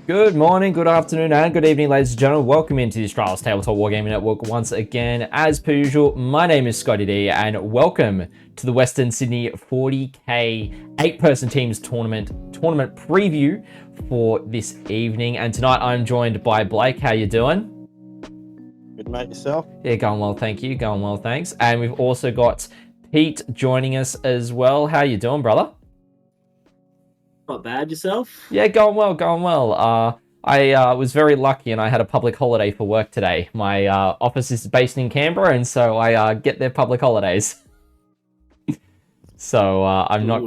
Good morning, good afternoon, and good evening, ladies and gentlemen. Welcome into the Australia's Tabletop Wargaming Network once again. As per usual, my name is ScottyD, and welcome to the Western Sydney 40k 8-person teams tournament preview for this evening. And tonight I'm joined by Blake. How you doing? Good, mate. Yourself? Yeah, going well, thank you. Going well, thanks. And we've also got Pete joining us as well. How you doing, brother? Not bad. Yourself? Yeah, going well, going well. I was very lucky and I had a public holiday for work today. My office is based in Canberra, and so I get their public holidays. So I'm not...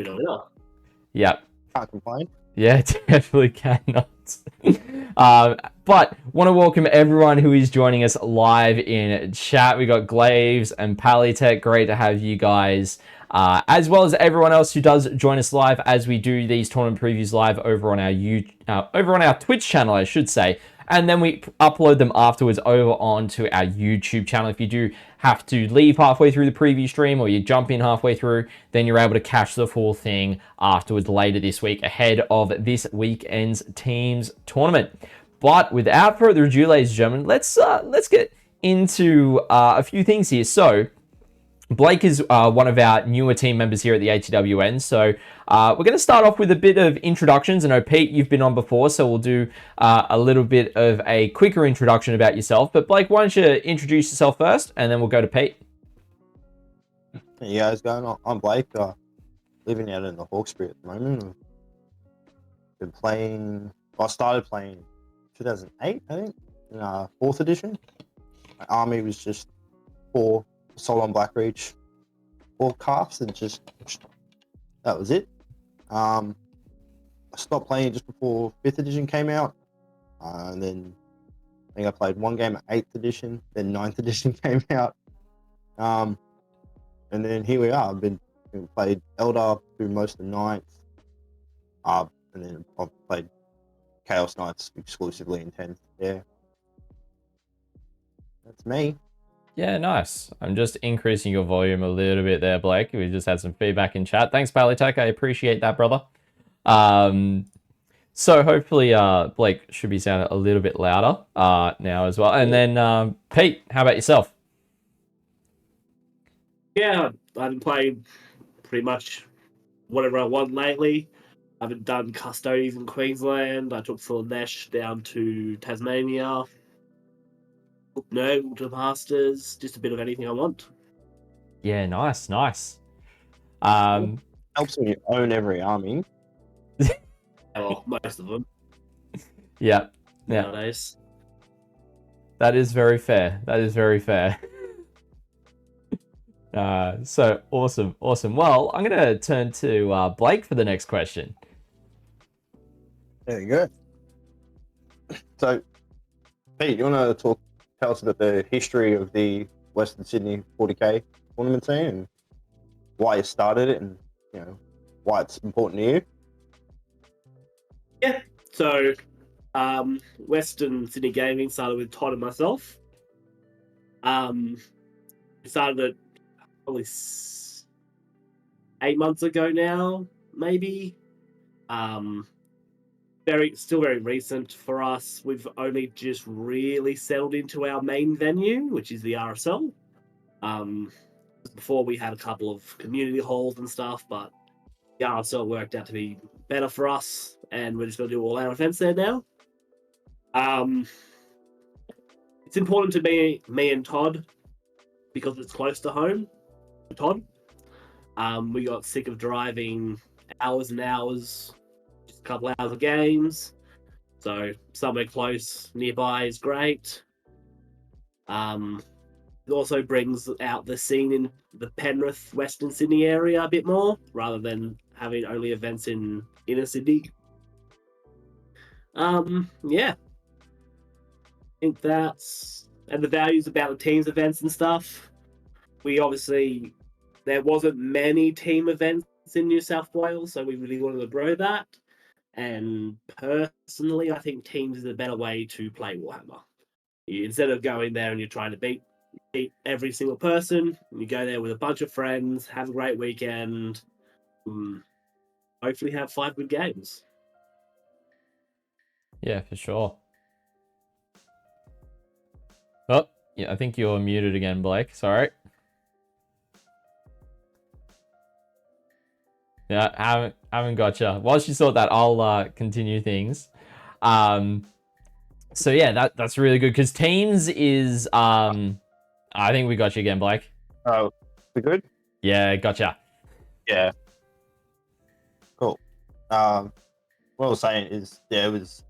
Yeah. Can't complain. Yeah, definitely cannot. But want to welcome everyone who is joining us live in chat. We got Glaves and Palitech. Great to have you guys. As well as everyone else who does join us live as we do these tournament previews live over on our Twitch channel, I should say. And then we upload them afterwards over onto our YouTube channel. If you do have to leave halfway through the preview stream or you jump in halfway through, then you're able to catch the full thing afterwards later this week ahead of this weekend's teams tournament. But without further ado, ladies and gentlemen, let's get into a few things here. So Blake is one of our newer team members here at the ATWN, so we're going to start off with a bit of introductions. I know, Pete, you've been on before, so we'll do a little bit of a quicker introduction about yourself. But Blake, why don't you introduce yourself first, and then we'll go to Pete. Hey guys, going on? I'm Blake, living out in the Hawkesbury at the moment. Been playing, I started playing 2008, I think, in 4th edition. My army was just 4 Solon Blackreach, 4 calves, and just that was it. I stopped playing just before 5th edition came out, and then I think I played one game at 8th edition, then 9th edition came out, and then here we are. I've been played Eldar through most of 9th, and then I've played Chaos Knights exclusively in 10th. Yeah, that's me. Yeah, nice. I'm just increasing your volume a little bit there, Blake. We just had some feedback in chat. Thanks, Palitech. I appreciate that, brother. So hopefully Blake should be sounding a little bit louder now as well. And then Pete, how about yourself? Yeah, I've been playing pretty much whatever I want lately. I haven't done custodies in Queensland. I took Slanesh down to Tasmania. No, to Masters, just a bit of anything I want. Yeah, nice. Helps when you own every army. Oh, most of them. Yeah. Nowadays. That is very fair. So awesome. Well, I'm going to turn to Blake for the next question. There you go. So, Pete, you want to tell us about the history of the Western Sydney 40k tournament team and why you started it, and why it's important to you? Yeah. So, Western Sydney Gaming started with Todd and myself. We started it probably 8 months ago now, maybe. Still very recent for us. We've only just really settled into our main venue, which is the RSL. Before we had a couple of community halls and stuff, but the RSL worked out to be better for us, and we're just going to do all our events there now. It's important to me and Todd because it's close to home for Todd. We got sick of driving hours and hours, just a couple hours of games. So somewhere close nearby is great. It also brings out the scene in the Penrith, Western Sydney area a bit more, rather than having only events in inner Sydney. Yeah. I think that's... And the values about the teams events and stuff. There wasn't many team events in New South Wales, so we really wanted to grow that. And personally, I think teams is a better way to play Warhammer. Instead of going there and you're trying to beat every single person, you go there with a bunch of friends, have a great weekend, hopefully have 5 good games. Yeah, for sure. Oh, yeah, I think you're muted again, Blake. Sorry. Yeah, haven't gotcha. Whilst you sort that, I'll continue things. So yeah, that's really good because Teams is I think we got you again, Blake. Oh, we good? Yeah, gotcha. Yeah. Cool. What I was saying is there was,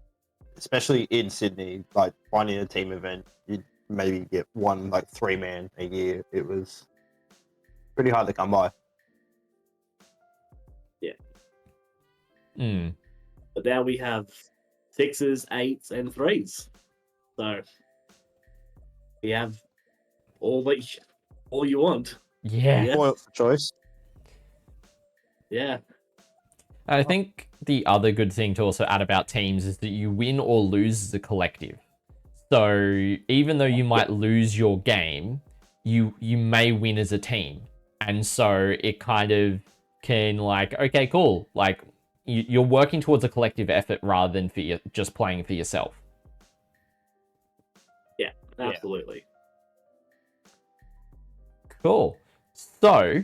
especially in Sydney, like finding a team event, you'd maybe get one like 3-man a year. It was pretty hard to come by. Yeah. Mm. But now we have 6s, 8s, and 3s. So we have all you want. Yeah. Yeah. Spoiled for choice. Yeah. I think the other good thing to also add about Teams is that you win or lose as a collective. So even though you might lose your game, you may win as a team. And so it kind of can like, okay, cool. Like you're working towards a collective effort rather than for just playing for yourself. Yeah, absolutely. Cool. So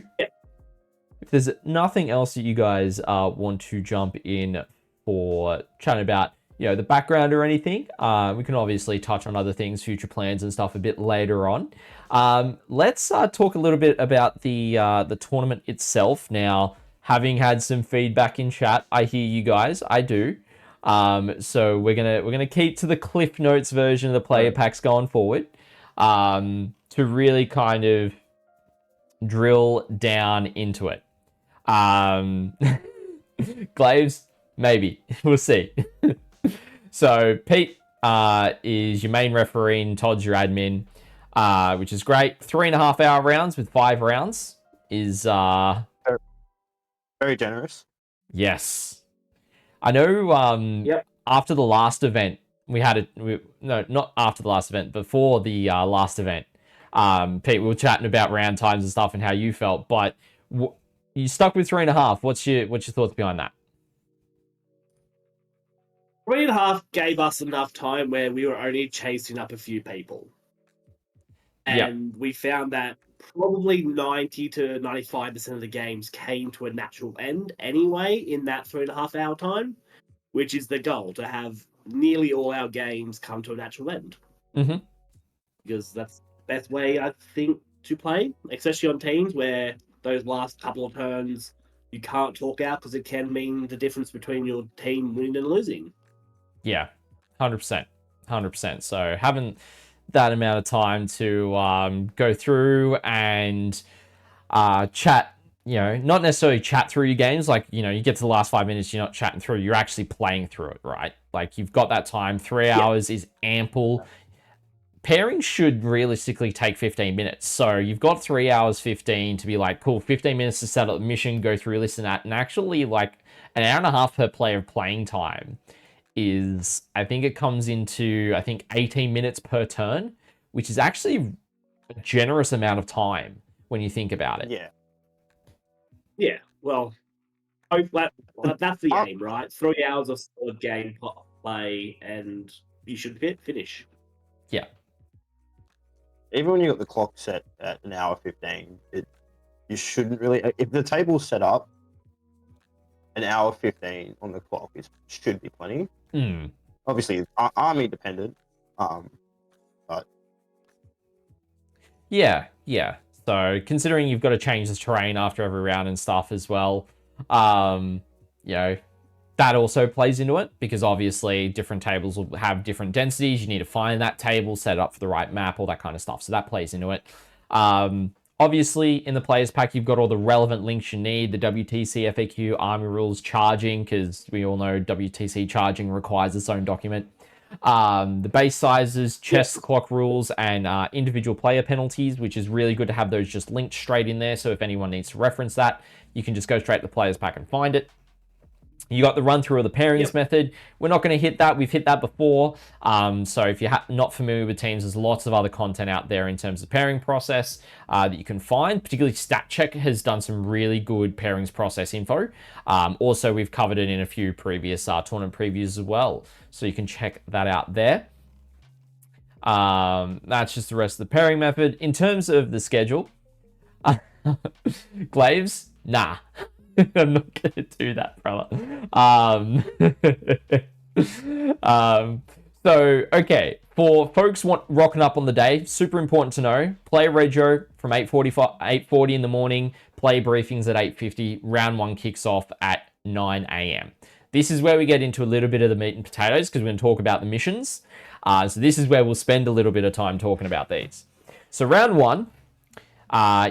if there's nothing else that you guys want to jump in for chatting about, you know, the background or anything, we can obviously touch on other things, future plans and stuff a bit later on. Let's talk a little bit about the tournament itself. Now, having had some feedback in chat, I hear you guys. I do. So we're gonna keep to the Cliff Notes version of the player packs going forward, to really kind of drill down into it. Glaves, maybe. We'll see. So Pete is your main referee and Todd's your admin, which is great. 3.5 hour rounds with 5 rounds is Very generous. yes. I know after the last event we had no, not after the last event, before the last event, Pete, we were chatting about round times and stuff and how you felt, but you stuck with 3.5. What's your thoughts behind that? 3.5 gave us enough time where we were only chasing up a few people. And we found that probably 90 to 95% of the games came to a natural end anyway in that 3.5 hour time, which is the goal, to have nearly all our games come to a natural end. Mm-hmm. Because that's the best way, I think, to play, especially on teams where those last couple of turns you can't talk out because it can mean the difference between your team winning and losing. Yeah, 100%. 100%. So having that amount of time to go through and chat, you know, not necessarily chat through your games. Like, you know, you get to the last 5 minutes, you're not chatting through, you're actually playing through it, right? Like you've got that time. 3 hours is ample. Pairing should realistically take 15 minutes. So you've got 3 hours 15 to be like, cool, 15 minutes to set up the mission, go through this and that. And actually like an hour and a half per player of playing time is, I think it comes into, 18 minutes per turn, which is actually a generous amount of time when you think about it. Yeah. Yeah, well, that's the aim, right? 3 hours of solid game play, and you should finish. Yeah. Even when you got the clock set at an hour 15, you shouldn't really. If the table's set up, an hour 15 on the clock should be plenty. Obviously, it's army dependent, but yeah. So considering you've got to change the terrain after every round and stuff as well, you know, that also plays into it because obviously different tables will have different densities. You need to find that table, set it up for the right map, all that kind of stuff. So that plays into it. Obviously, in the players pack, you've got all the relevant links you need, the WTC FAQ, army rules, charging, because we all know WTC charging requires its own document. The base sizes, chess clock rules, and individual player penalties, which is really good to have those just linked straight in there. So if anyone needs to reference that, you can just go straight to the players pack and find it. You got the run through of the pairings method. We're not going to hit that. We've hit that before. So if you're not familiar with teams, there's lots of other content out there in terms of pairing process that you can find. Particularly StatCheck has done some really good pairings process info. Also, we've covered it in a few previous tournament previews as well. So you can check that out there. That's just the rest of the pairing method. In terms of the schedule, Glaves, nah. I'm not gonna do that, brother. So okay, for folks rocking up on the day, super important to know. Play Regio from 8:40 in the morning. Play briefings at 8:50. Round 1 kicks off at 9 a.m. This is where we get into a little bit of the meat and potatoes because we're going to talk about the missions. So this is where we'll spend a little bit of time talking about these. So round 1,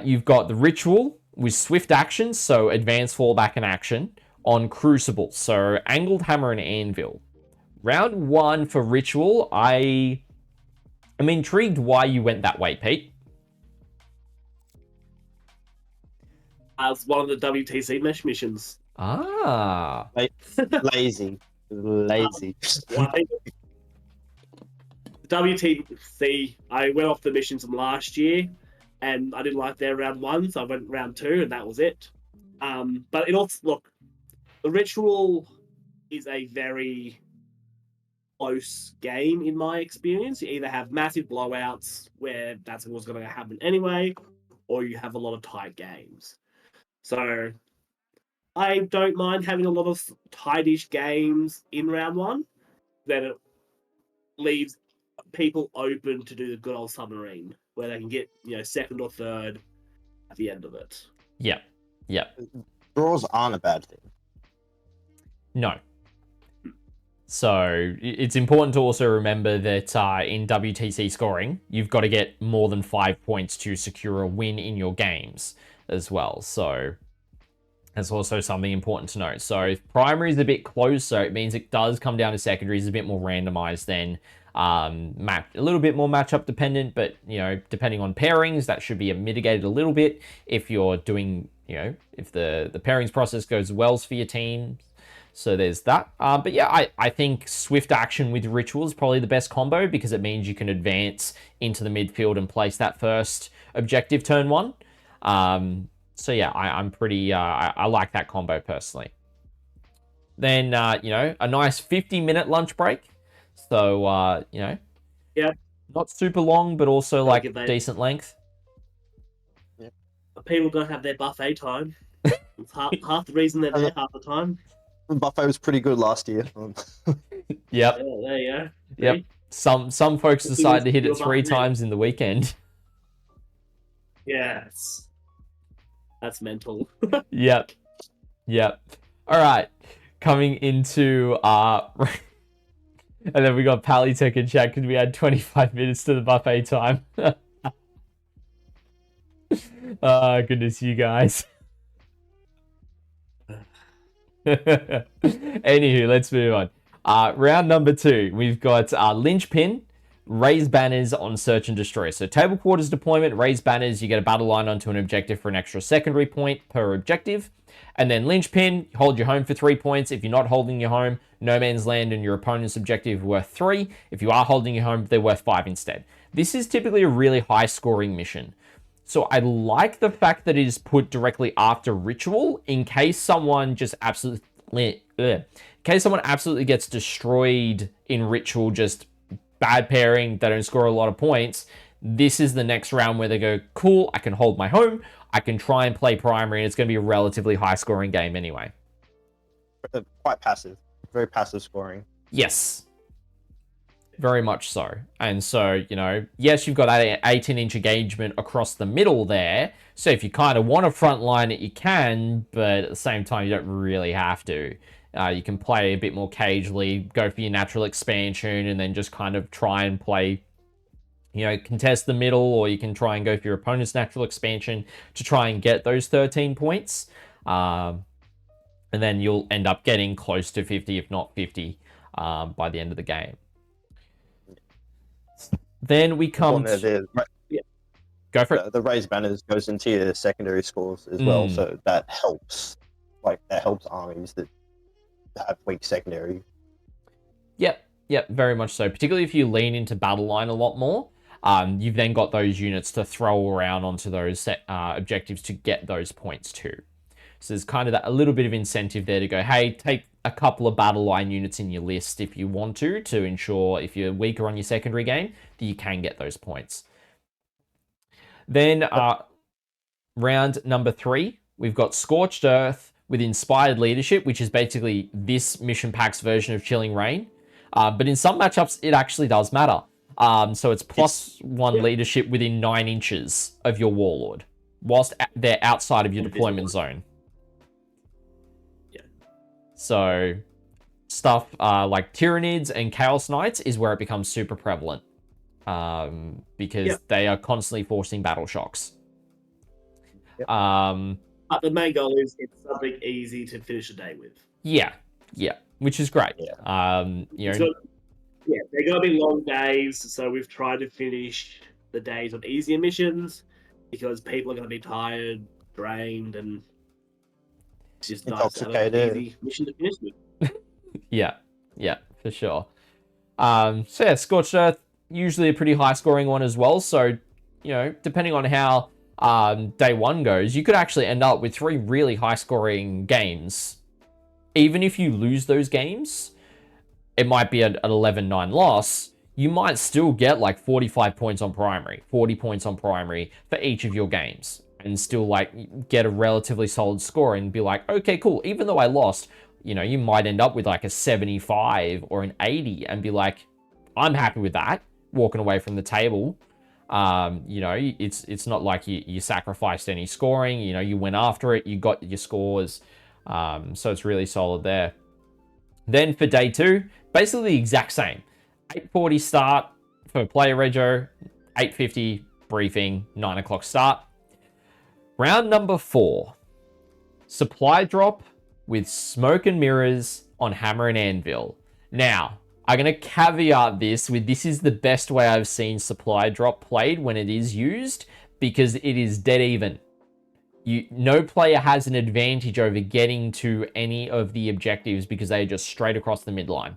you've got the ritual with swift actions, so advanced fallback and action, on Crucible, so angled hammer and anvil. Round 1 for ritual, I'm intrigued why you went that way, Pete. As one of the WTC mesh missions. Ah. Lazy. Lazy. WTC, I went off the missions from last year, and I didn't like their round 1, so I went round 2, and that was it. But it also, look, the ritual is a very close game in my experience. You either have massive blowouts where that's what's going to happen anyway, or you have a lot of tight games. So I don't mind having a lot of tightish games in round 1. Then it leaves people open to do the good old submarine, where they can get, second or third at the end of it. Yep. Draws aren't a bad thing. No. So it's important to also remember that in WTC scoring, you've got to get more than 5 points to secure a win in your games as well. So that's also something important to note. So if primary is a bit closer, it means it does come down to secondaries a bit more randomized than a little bit more matchup dependent, but depending on pairings, that should be mitigated a little bit if you're doing, if the pairings process goes well for your team. So there's that. But yeah, I think swift action with ritual is probably the best combo because it means you can advance into the midfield and place that first objective turn 1. So yeah, I'm pretty, I like that combo personally. Then, a nice 50-minute lunch break. So, yeah, not super long, but also like decent length. Yeah. People gotta have their buffet time. It's half the reason they're there, half the time. The buffet was pretty good last year. Yep. Yeah, there you go. Yep. Some folks decide to hit it 3 times in the weekend. Yeah, that's mental. Yep. All right. Coming into and then we got Palitech in chat because we had 25 minutes to the buffet time. Oh, goodness, you guys. Anywho, let's move on. Round number 2, we've got Linchpin, raise banners on search and destroy. So table quarters deployment, raise banners, you get a battle line onto an objective for an extra secondary point per objective. And then linchpin, hold your home for 3 points. If you're not holding your home, no man's land and your opponent's objective worth 3. If you are holding your home, they're worth 5 instead. This is typically a really high scoring mission. So I like the fact that it is put directly after ritual in case someone just absolutely gets destroyed in ritual, just bad pairing, they don't score a lot of points. This is the next round where they go, cool, I can hold my home, I can try and play primary, and it's going to be a relatively high scoring game anyway. Quite passive. Very passive scoring. Yes. Very much so. And so, yes, you've got an 18-inch engagement across the middle there. So if you kind of want to frontline it, you can, but at the same time, you don't really have to. You can play a bit more cagely, go for your natural expansion, and then just kind of try and play, contest the middle, or you can try and go for your opponent's natural expansion to try and get those 13 points. And then you'll end up getting close to 50, if not 50, by the end of the game. Then we come to... Go for it. The raised banners goes into your secondary scores as well, so that helps. That helps armies that have weak secondary. Yep, very much so. Particularly if you lean into battle line a lot more, you've then got those units to throw around onto those objectives to get those points too. So there's kind of a little bit of incentive there to go, hey, take a couple of battle line units in your list if you want to ensure if you're weaker on your secondary game, that you can get those points. Then round number 3, we've got Scorched Earth with Inspired Leadership, which is basically this mission pack's version of Chilling Reign. But in some matchups, it actually does matter. So it's +1 leadership within 9 inches of your Warlord, whilst they're outside of your deployment zone. So stuff like Tyranids and Chaos Knights is where it becomes super prevalent, because they are constantly forcing battle shocks. But the main goal is it's something easy to finish a day with. Yeah, which is great. You know, they're going to be long days, so we've tried to finish the days on easier missions because people are going to be tired, drained, and it's just nice to have an easy mission to finish with. yeah, for sure. So yeah, Scorched Earth, usually a pretty high scoring one as well. So, you know, depending on how day 1 goes, you could actually end up with 3 really high scoring games. Even if you lose those games, it might be an 11-9 loss, you might still get like 45 points on primary, 40 points on primary for each of your games, and still like get a relatively solid score and be like, okay, cool. Even though I lost, you know, you might end up with like a 75 or an 80 and be like, I'm happy with that, walking away from the table. You know, it's not like you sacrificed any scoring, you know, you went after it, you got your scores. So it's really solid there. Then for day 2, basically the exact same. 8:40 start for player rego, 8:50 briefing, 9 o'clock start. Round number 4, supply drop with Smoke and Mirrors on Hammer and Anvil. Now, I'm going to caveat this with this is the best way I've seen supply drop played when it is used, because it is dead even. No player has an advantage over getting to any of the objectives because they are just straight across the midline.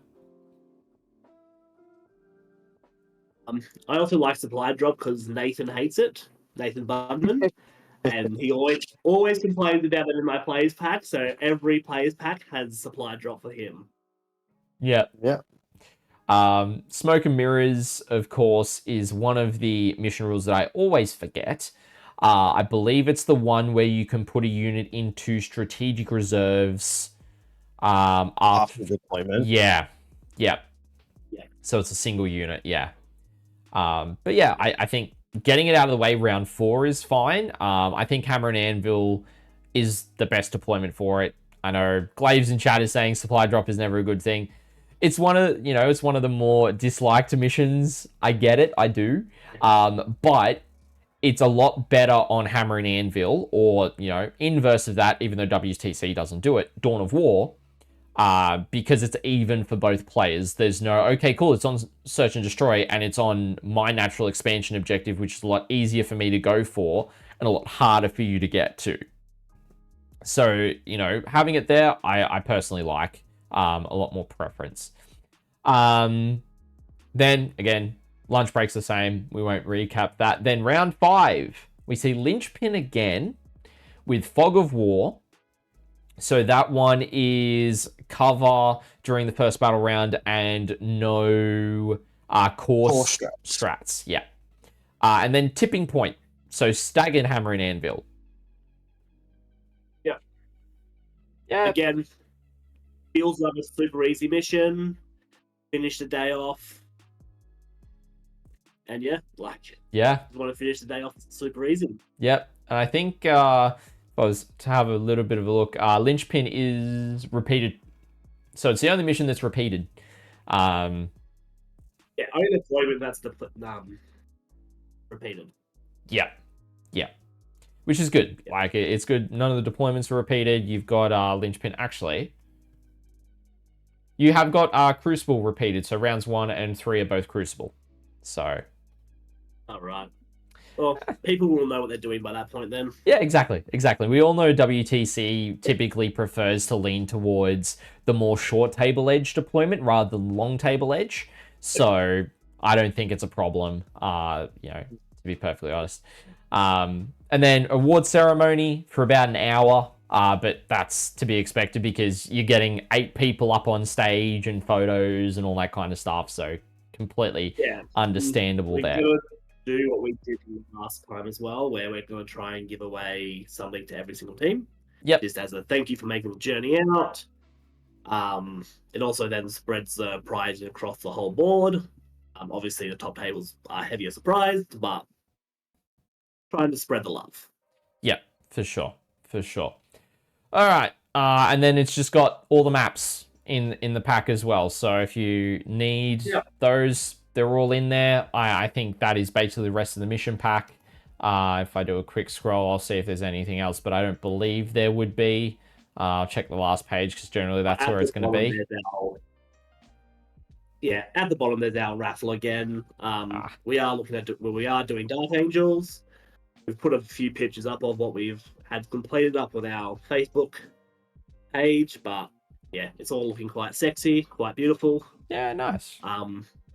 I also like supply drop because Nathan hates it, Nathan Bundman, and he always complains about it in my players pack. So every players pack has supply drop for him. Yeah. Smoke and Mirrors, of course, is one of the mission rules that I always forget. I believe it's the one where you can put a unit into strategic reserves after deployment. Yeah. So it's a single unit, but yeah, I think getting it out of the way round 4 is fine. I think Hammer and Anvil is the best deployment for it. I know Glaves in chat is saying supply drop is never a good thing. It's one of, you know, it's one of the more disliked missions. I get it, I do. But it's a lot better on Hammer and Anvil, or, you know, inverse of that, even though WTC doesn't do it, Dawn of War, because it's even for both players. There's no, okay, cool, it's on Search and Destroy, and it's on my natural expansion objective, which is a lot easier for me to go for, and a lot harder for you to get to. So, you know, having it there, I personally like a lot more preference. Then, again, lunch break's the same. We won't recap that. Then round 5, we see Linchpin again with Fog of War. So that one is cover during the first battle round and no core strats. Yeah. And then Tipping Point. So Staggered Hammer and Anvil. Yeah. Again, feels like a super easy mission. Finish the day off. And yeah, just want to finish the day off super easy. Yep. And I think if I was to have a little bit of a look, Linchpin is repeated. So it's the only mission that's repeated. Only deployment that's the repeated. Yeah. Which is good. Yeah. Like, it's good. None of the deployments are repeated. You've got Linchpin. Actually, you have got Crucible repeated. So rounds 1 and 3 are both Crucible. So. All right. Well, people will know what they're doing by that point then. Yeah, exactly. We all know WTC typically prefers to lean towards the more short table edge deployment rather than long table edge. So I don't think it's a problem, to be perfectly honest. And then award ceremony for about an hour, but that's to be expected because you're getting 8 people up on stage and photos and all that kind of stuff. So completely understandable We're there. gonna do what we did last time as well, where we're going to try and give away something to every single team. Yep. Just as a thank you for making the journey out. It also then spreads the prize across the whole board. Obviously, the top tables are heavier surprised, but trying to spread the love. Yep, for sure. All right, and then it's just got all the maps in the pack as well. So if you need those, they're all in there. I think that is basically the rest of the mission pack. If I do a quick scroll, I'll see if there's anything else, but I don't believe there would be. I'll check the last page because generally that's where it's going to be. At the bottom there's our raffle again. We are doing Dark Angels. We've put a few pictures up of what we've had completed up on our Facebook page, but yeah, it's all looking quite sexy, quite beautiful. Yeah, nice.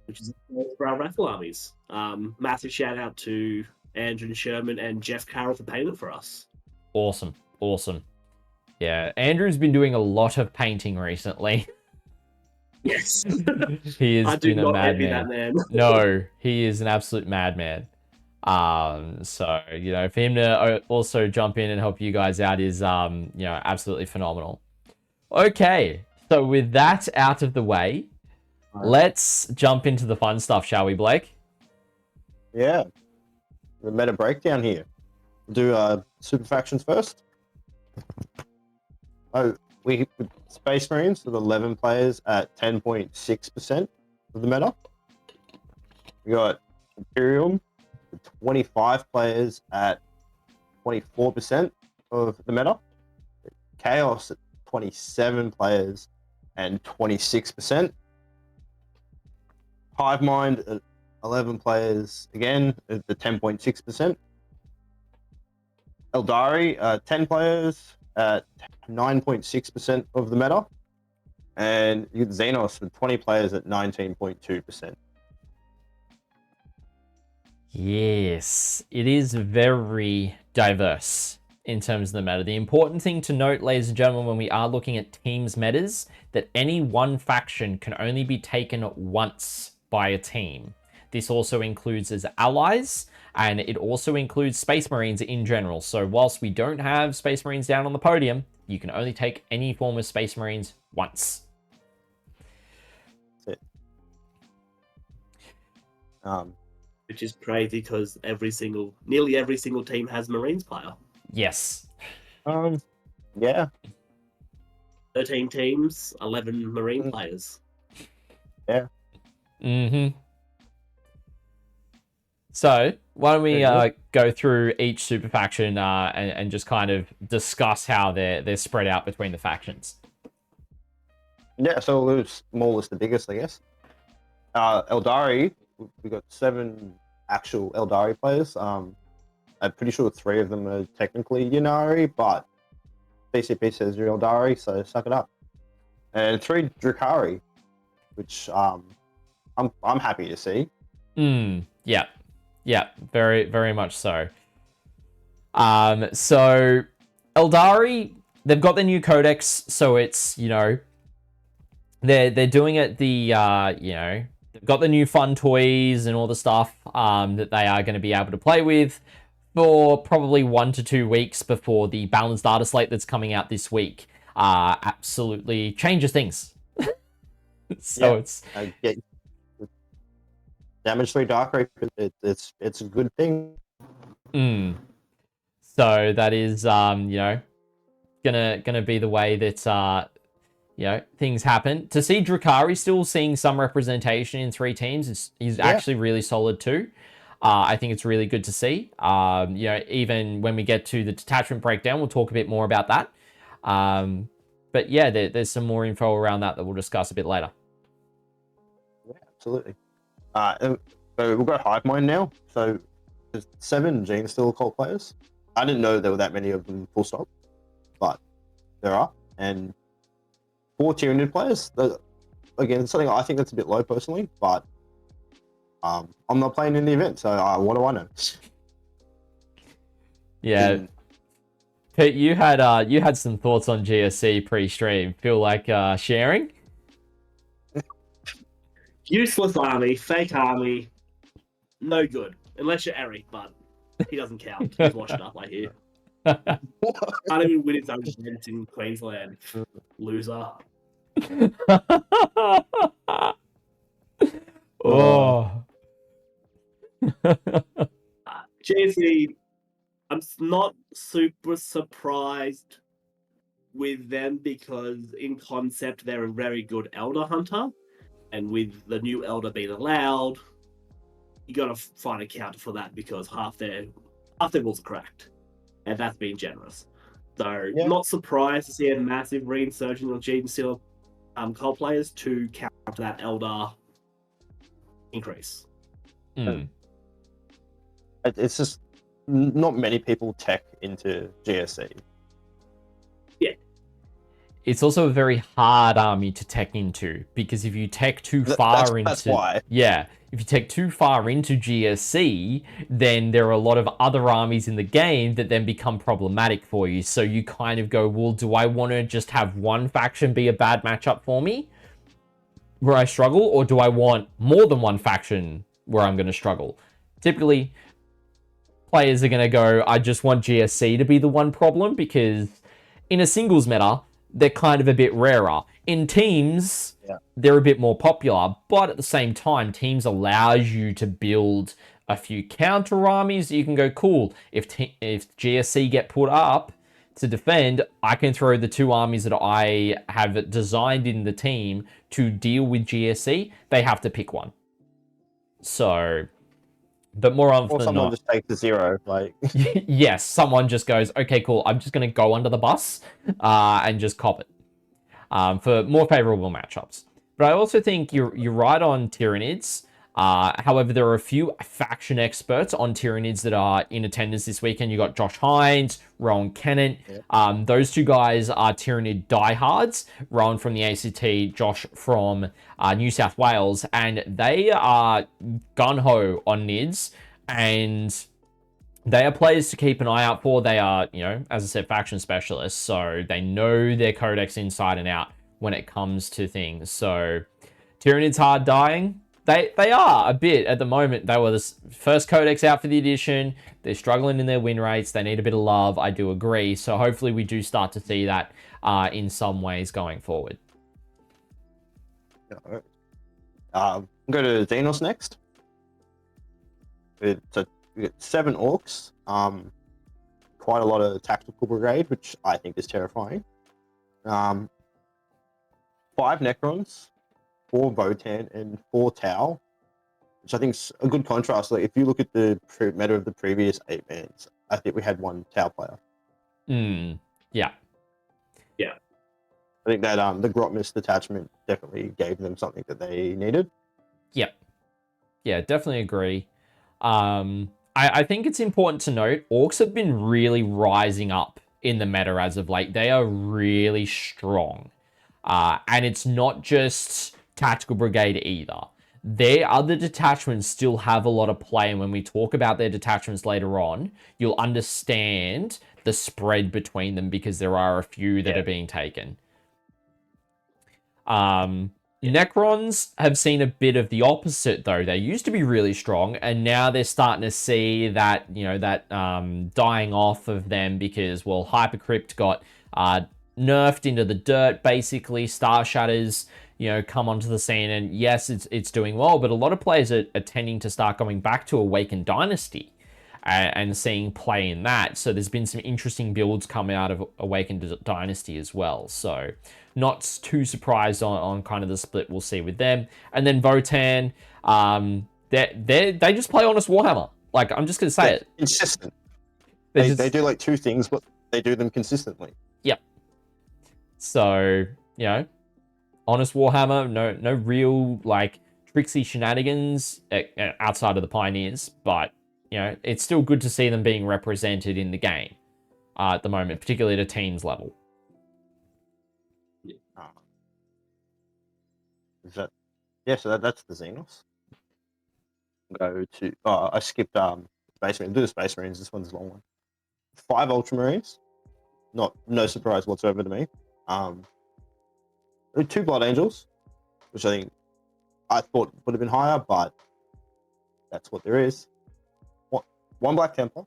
Which is for our raffle armies. Massive shout out to Andrew Sherman and Jeff Carroll for painting it for us. Awesome. Yeah, Andrew's been doing a lot of painting recently. Yes. He has been a madman. No, he is an absolute madman. So, for him to also jump in and help you guys out is, absolutely phenomenal. Okay, so with that out of the way, let's jump into the fun stuff, shall we, Blake? Yeah. The meta breakdown here. Do super factions first. We Space Marines with 11 players at 10.6% of the meta. We got Imperium with 25 players at 24% of the meta. Chaos at 27 players and 26%. Hive Mind at 11 players again at the 10.6%. Eldari 10 players at 9.6% of the meta, and Xenos with 20 players at 19.2%. Yes, it is very diverse in terms of the meta. The important thing to note, ladies and gentlemen, when we are looking at teams metas, that any one faction can only be taken once by a team. This also includes as allies, and it also includes Space Marines in general. So whilst we don't have Space Marines down on the podium, you can only take any form of Space Marines once. That's it. Which is crazy because nearly every single team has Marines player. Yes. Yeah. 13 teams, 11 Marine players. Yeah. Mm-hmm. So why don't we go through each super faction and just kind of discuss how they're spread out between the factions. Yeah, so we'll more or less the biggest, I guess. Eldari, we got 7 actual Eldari players. I'm pretty sure 3 of them are technically Ynnari, but BCP says you're Eldari, so suck it up. And 3 Drukhari, which I'm happy to see. Yeah, very, very much so. So Eldari, they've got the new codex, so it's, they're doing it they've got the new fun toys and all the stuff that they are going to be able to play with for probably 1 to 2 weeks before the balanced data slate that's coming out this week absolutely changes things. So it's damage 3 dark rate. It's a good thing. So that is gonna be the way that things happen. To see Drukhari still seeing some representation in 3 teams is actually really solid too. I think it's really good to see. Even when we get to the detachment breakdown, we'll talk a bit more about that. But yeah, there's some more info around that we'll discuss a bit later. Yeah, absolutely. So we've got Hive Mind now. So there's 7 Gene Steel cult players. I didn't know there were that many of them full stop, but there are. And 4 Tyranid players. Again, something I think that's a bit low personally, but I'm not playing in the event, so what do I know? Yeah. And Pete, you had some thoughts on GSC pre-stream. Feel like sharing? Useless army, fake army, no good. Unless you're Eric, but he doesn't count. He's washed up, I hear. Can't even win his own events in Queensland. Loser. Oh. GSC, I'm not super surprised with them because in concept they're a very good Elder Hunter. And with the new Elder being allowed, you got to find a counter for that because half their rules are cracked, and that's being generous. So, not surprised to see a massive reinsurgence of Gene Steel cult players to counter that Elder increase. Mm. it's just not many people tech into GSC. It's also a very hard army to tech into because if you tech too far That's why. Yeah, if you tech too far into GSC, then there are a lot of other armies in the game that then become problematic for you. So you kind of go, well, do I want to just have one faction be a bad matchup for me where I struggle, or do I want more than one faction where I'm going to struggle? Typically, players are going to go, I just want GSC to be the one problem because in a singles meta, they're kind of a bit rarer. In teams, they're a bit more popular, but at the same time, teams allows you to build a few counter armies that you can go, cool, if GSC get put up to defend, I can throw the 2 armies that I have designed in the team to deal with GSC. They have to pick one. So, but more often Or than someone not, just takes the 0, like... yes, someone just goes, okay, cool, I'm just going to go under the bus and just cop it for more favorable matchups. But I also think you're right on Tyranids. However, there are a few faction experts on Tyranids that are in attendance this weekend. You got Josh Hines, Rowan Kennett. Those 2 guys are Tyranid diehards. Rowan from the ACT, Josh from New South Wales. And they are gun-ho on Nids. And they are players to keep an eye out for. They are, as I said, faction specialists. So they know their codex inside and out when it comes to things. So Tyranids hard dying. They are a bit at the moment. They were the first codex out for the edition. They're struggling in their win rates. They need a bit of love. I do agree. So hopefully we do start to see that in some ways going forward. Go to Xenos next. We got 7 orcs. Quite a lot of tactical brigade, which I think is terrifying. 5 Necrons. 4 Votan and 4 Tau, which I think is a good contrast. Like if you look at the meta of the previous 8 bands, I think we had 1 Tau player. Yeah. I think that the Grotmist detachment definitely gave them something that they needed. Yeah, definitely agree. I think it's important to note orcs have been really rising up in the meta as of late. They are really strong, and it's not just Tactical Brigade either. Their other detachments still have a lot of play, and when we talk about their detachments later on, you'll understand the spread between them because there are a few that are being taken. Necrons have seen a bit of the opposite though. They used to be really strong, and now they're starting to see that, dying off of them because, well, Hypercrypt got nerfed into the dirt, basically. Star Shatters, come onto the scene, and yes, it's doing well, but a lot of players are tending to start going back to Awakened Dynasty and seeing play in that. So there's been some interesting builds coming out of Awakened Dynasty as well. So not too surprised on kind of the split we'll see with them. And then Votan, they just play Honest Warhammer. Like, I'm just going to say it. Consistent. They do like 2 things, but they do them consistently. Yep. So, Honest Warhammer, no real, like, tricksy shenanigans outside of the Pioneers, but it's still good to see them being represented in the game at the moment, particularly at a teams level. So that's the Xenos. Go to I skipped Space Marines. Do the Space Marines. This one's a long one. 5 Ultramarines. No surprise whatsoever to me. 2 Blood Angels, which I thought would have been higher, but that's what there is. 1 Black Templar.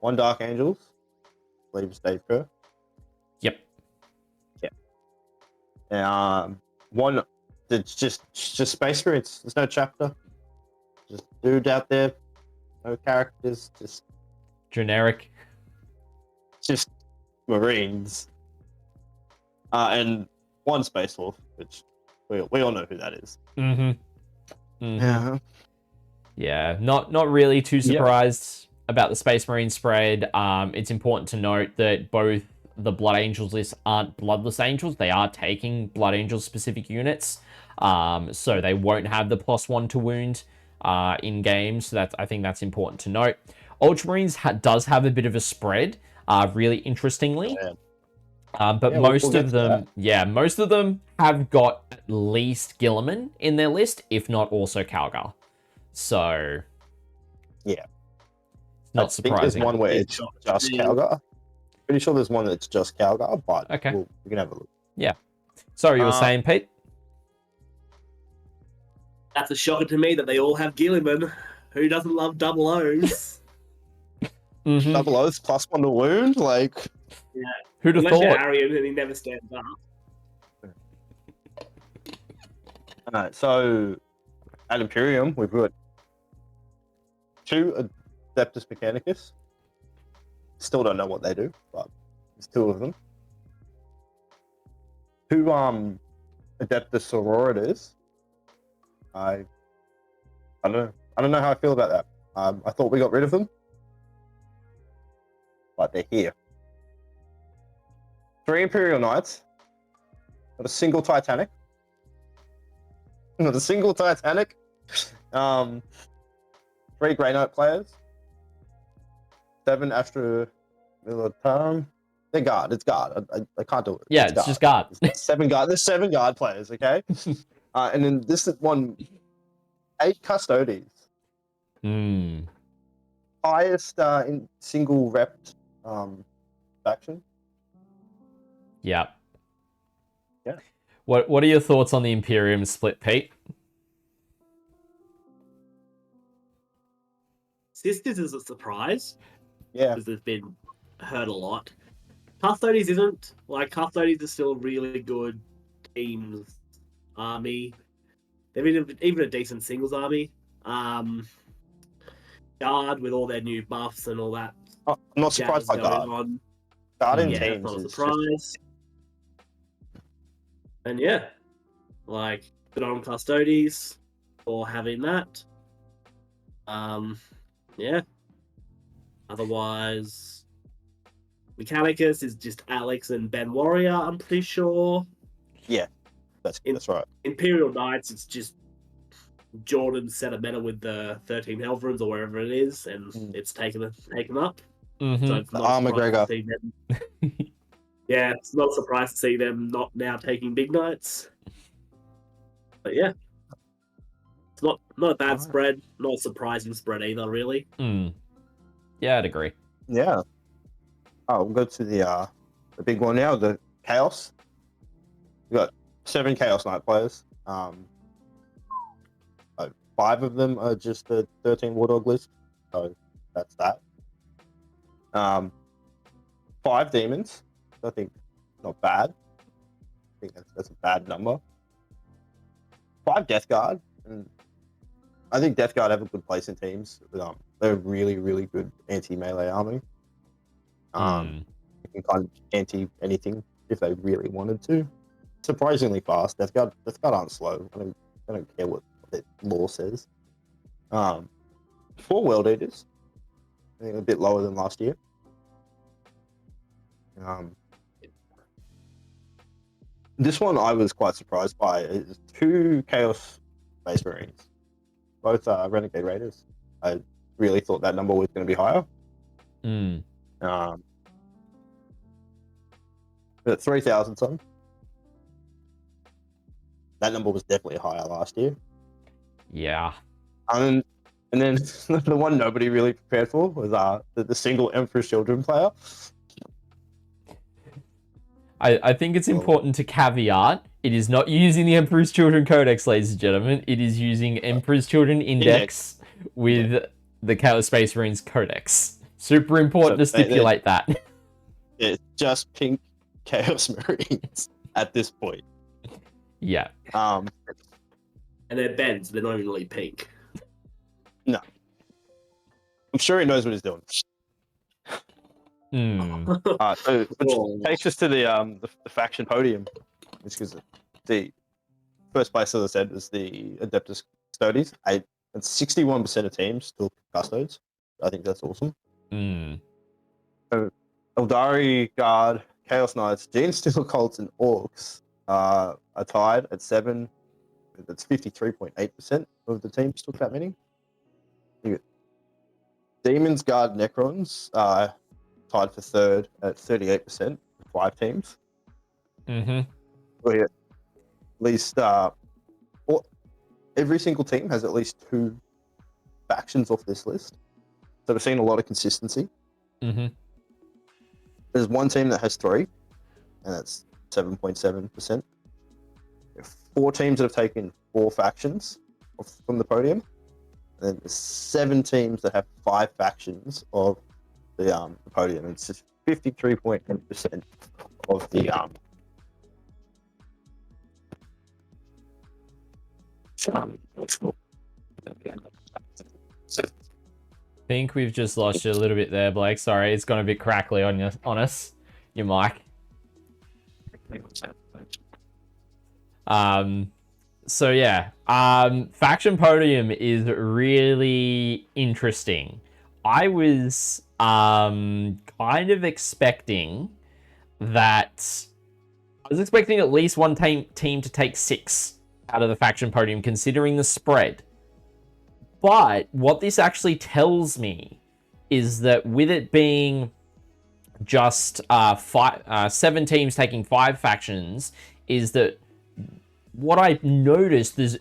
1 Dark Angels. I believe it's Dave Kerr. Yep. Yeah. One that's just Space Marines. There's no chapter. Just dude out there. No characters. Just Generic. Just Marines. And 1 Space Wolf, which we all know who that is. Yeah, not really too surprised about the Space Marine spread. It's important to note that both the Blood Angels lists aren't Bloodless Angels. They are taking Blood Angels specific units. So they won't have the +1 to wound in game. So I think that's important to note. Ultramarines does have a bit of a spread, really interestingly. But most of them have got at least Gilliman in their list, if not also Calgar. So yeah, not surprising. There's one where it's just Calgar. Pretty sure there's one that's just Calgar, but okay, we can have a look. Yeah. Sorry, you were saying, Pete? That's a shocker to me that they all have Gilliman. Who doesn't love double O's? Double O's +1 to wound, like. Yeah. Who'd have Unless thought? you're Arian and he never stands up. Alright, so at Imperium we've got 2 Adeptus Mechanicus. Still don't know what they do, but there's 2 of them. 2 Adeptus Sororitas. I don't know how I feel about that. I thought we got rid of them, but they're here. 3 Imperial Knights. Not a single Titanic. 3 Grey Knight players. 7 Astra Militarum. They're guard. It's guard. I can't do it. Yeah, it's just guard. There's 7 guard. There's 7 guard players. Okay. And then this one, 8 Custodes. Highest in single rep faction. Yeah. Yeah. What are your thoughts on the Imperium split, Pete? Sisters is a surprise. Yeah. Because they've been hurt a lot. Custodes isn't. Like, Custodes is still a really good teams army. They've been even a decent singles army. Guard with all their new buffs and all that. I'm not surprised by Guard. Guard in teams not a is surprise. And yeah, like, good on Custodes for having that. Yeah. Otherwise, Mechanicus is just Alex and Ben Warrior, I'm pretty sure. Yeah, that's right. Imperial Knights, it's just Jordan set a meta with the 13 Helverins or wherever it is, and it's taken up. So it's not McGregor. Yeah, it's not surprised to see them not now taking big knights. But yeah, it's not a bad spread, not a surprising spread either, really. Yeah, I'd agree. Yeah. Oh, we'll go to the big one now, the Chaos. We've got 7 Chaos Knight players. 5 of them are just the 13 War Dog list, so that's that. 5 Demons. I think not bad. I think that's a bad number. 5 Death Guard, and I think Death Guard have a good place in teams. They're a really, really good anti-melee army. You can kind of anti anything if they really wanted to. Surprisingly fast. Death Guard aren't slow. I don't care what the law says. 4 World Eaters. I think a bit lower than last year. This one I was quite surprised by. It's 2 Chaos Space Marines. Both are Renegade Raiders. I really thought that number was going to be higher. Mm. But 3,000 something. That number was definitely higher last year. Yeah. And then the one nobody really prepared for was the single Emperor's Children player. I think it's important to caveat, it is not using the Emperor's Children Codex, ladies and gentlemen. It is using Emperor's Children Index with the Chaos Space Marines Codex. Super important to stipulate that. It's just pink Chaos Marines at this point. Yeah. And they're bends, they're not even really pink. No. I'm sure he knows what he's doing. So which takes us to the faction podium, because the first place, as I said, was the Adeptus Custodes. And 61% of teams still Custodes. I think that's awesome. So Eldari, Guard, Chaos Knights, Gene Steel Cults, and Orcs are tied at 7. That's 53.8% of the teams took that many. Demons, Guard, Necrons tied for third at 38%, 5 teams. At least every single team has at least 2 factions off this list. So we're seeing a lot of consistency. There's one team that has 3, and that's 7.7%. 4 teams that have taken 4 factions from the podium. And then there's 7 teams that have 5 factions of the podium. It's just 53.8% of the I think we've just lost you a little bit there, Blake. Sorry, it's gone a bit crackly on us, your mic. So yeah, faction podium is really interesting. I was kind of expecting that. I was expecting at least one team to take 6 out of the faction podium, considering the spread. But what this actually tells me is that with it being just 7 teams taking 5 factions, is that what I noticed is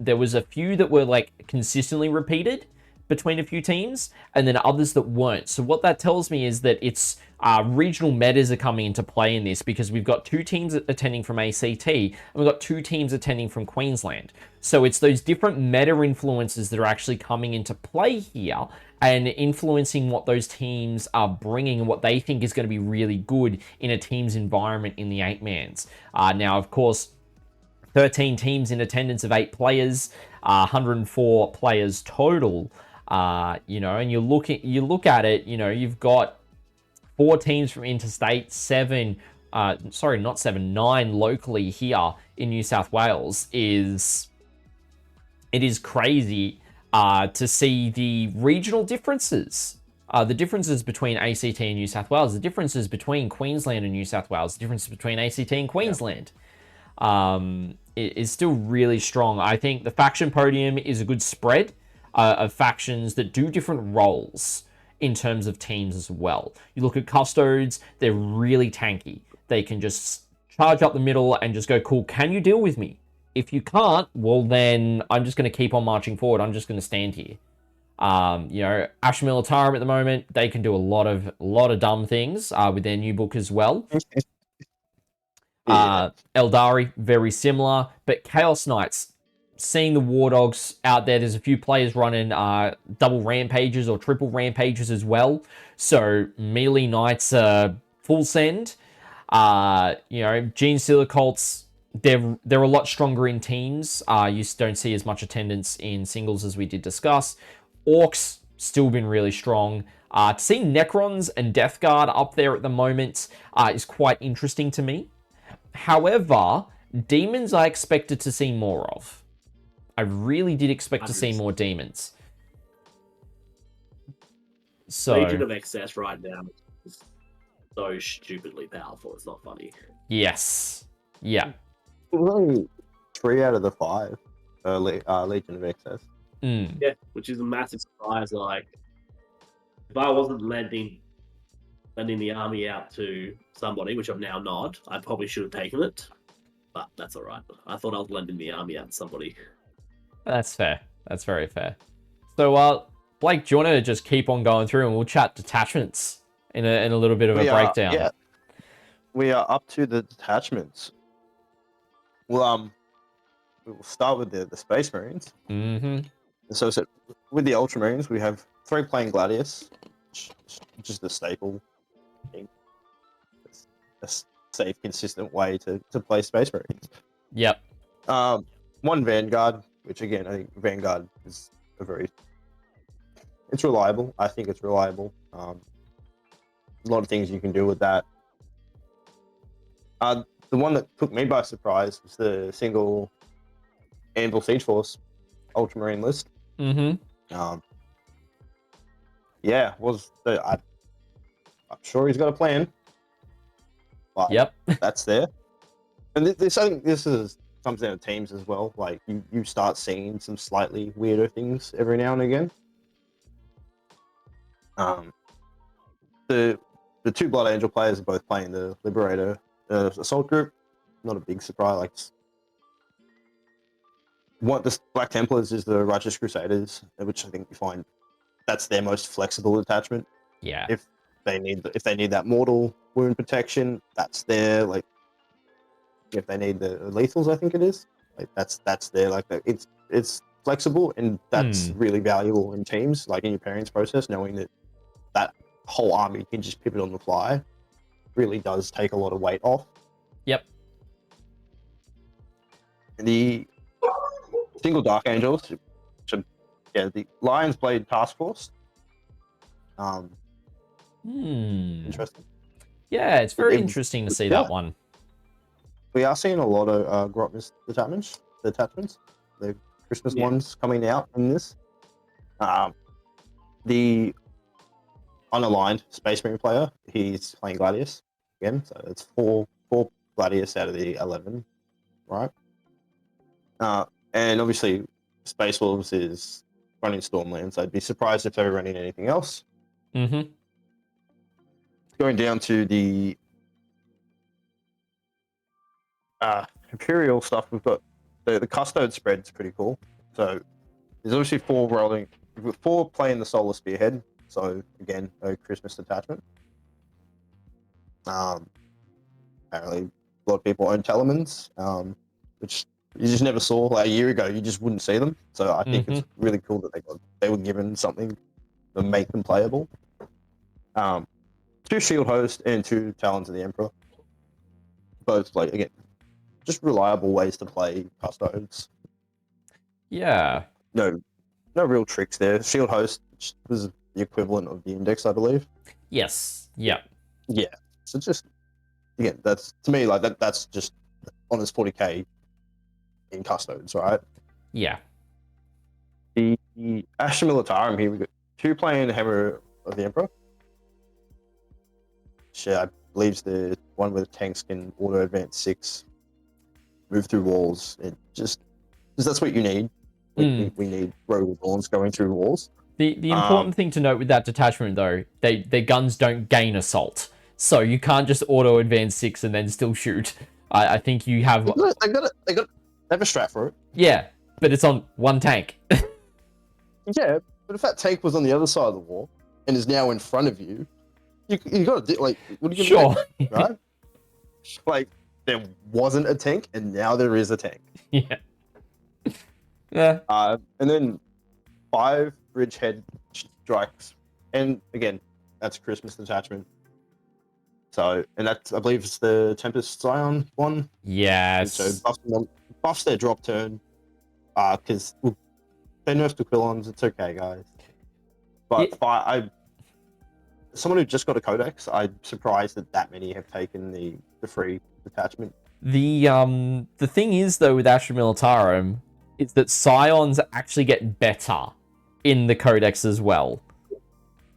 there was a few that were like consistently repeated between a few teams, and then others that weren't. So what that tells me is that it's regional metas are coming into play in this, because we've got 2 teams attending from ACT, and we've got 2 teams attending from Queensland. So it's those different meta influences that are actually coming into play here and influencing what those teams are bringing and what they think is going to be really good in a team's environment in the 8-mans. Now, of course, 13 teams in attendance of 8 players, 104 players total. And you look at it, you've got 4 teams from interstate, 9 locally here in New South Wales. It is crazy to see the regional differences. The differences between ACT and New South Wales, the differences between Queensland and New South Wales, the differences between ACT and Queensland. It is still really strong. I think the faction podium is a good spread of factions that do different roles in terms of teams as well. You look at Custodes, they're really tanky. They can just charge up the middle and just go, cool, can you deal with me? If you can't, well then I'm just going to keep on marching forward. I'm just going to stand here. Ash Militarum at the moment, they can do a lot of dumb things with their new book as well. Eldari, very similar, but Chaos Knights, seeing the War Dogs out there's a few players running double rampages or triple rampages as well. So melee knights are full send. Gene Stealer cults, they're a lot stronger in teams. You don't see as much attendance in singles as we did discuss. Orcs still been really strong. To see Necrons and Death Guard up there at the moment is quite interesting to me. However, demons I expected to see more of. I really did expect to see more demons. So Legion of Excess right now is so stupidly powerful. It's not funny. Yes. Yeah. Only 3 out of the 5 Legion of Excess. Yeah, which is a massive surprise. Like, if I wasn't lending the army out to somebody, which I'm now not, I probably should have taken it. But that's all right. I thought I was lending the army out to somebody. That's fair. That's very fair. So, Blake, do you want to just keep on going through and we'll chat detachments in a little bit of a breakdown? Yeah, we are up to the detachments. Well, we'll start with the Space Marines. Mm-hmm. So with the Ultramarines, we have 3 playing Gladius, just a staple thing. It's a safe, consistent way to play Space Marines. Yep. 1 Vanguard, which again, I think Vanguard is it's reliable. I think it's reliable. A lot of things you can do with that. The one that took me by surprise was the single Anvil Siege Force Ultramarine list. Mm-hmm. I'm sure he's got a plan. But Yep. that's there. And I think this comes down to teams as well. Like you start seeing some slightly weirder things every now and again. The 2 Blood Angel players are both playing the Liberator assault group. Not a big surprise. Like what the Black Templars is the Righteous Crusaders, which I think you find that's their most flexible attachment. Yeah. If they need that mortal wound protection, that's there. Like if they need the lethals, I think it is. Like that's there. Like it's flexible, and that's really valuable in teams. Like in your pairings process, knowing that whole army can just pivot on the fly, really does take a lot of weight off. Yep. The single Dark Angels, the Lion's Blade Task Force. Interesting. Yeah, it's very interesting to see that one. We are seeing a lot of Grotmus detachments, the Christmas ones coming out in this. The unaligned Space Marine player, he's playing Gladius again, so it's four Gladius out of the 11, right? And obviously Space Wolves is running Stormlands. I'd be surprised if they were running anything else. Mm-hmm. Going down to the Imperial stuff, we've got the Custode spread's pretty cool. So there's obviously 4 rolling. We've got 4 playing the Solar Spearhead. So again, a Christmas detachment. Apparently, a lot of people own Telemans, which you just never saw. Like a year ago, you just wouldn't see them. So I think it's really cool that they were given something to make them playable. 2 Shield Host and 2 Talons of the Emperor. Both again, just reliable ways to play Custodes. Yeah. No real tricks there. Shield Host was the equivalent of the Index, I believe. Yes. Yeah. Yeah. So just again, that's to me that's just honest 40k in Custodes, right? Yeah. The Astra Militarum here, we got 2 playing the Hammer of the Emperor. I believe it's the one where the tanks can auto advance 6, move through walls, and just that's what you need. We need rogue Dawns going through walls. The important thing to note with that detachment, though, their guns don't gain assault, so you can't just auto advance 6 and then still shoot. I think you have. They have a strat for it. Yeah, but it's on 1 tank. Yeah, but if that tank was on the other side of the wall and is now in front of you, you got to what are you sure, do, right? Like there wasn't a tank and now there is a tank. Yeah. Yeah. And then 5 Bridgehead strikes, and again, that's Christmas detachment. So, and that's I believe it's the Tempest Scion one. Yes. And so buffs their drop turn. Because they nerfed the Quillons, it's okay, guys. But someone who just got a Codex, I'm surprised that many have taken the free detachment. The thing is though with Astra Militarum is that Scions actually get better in the Codex as well.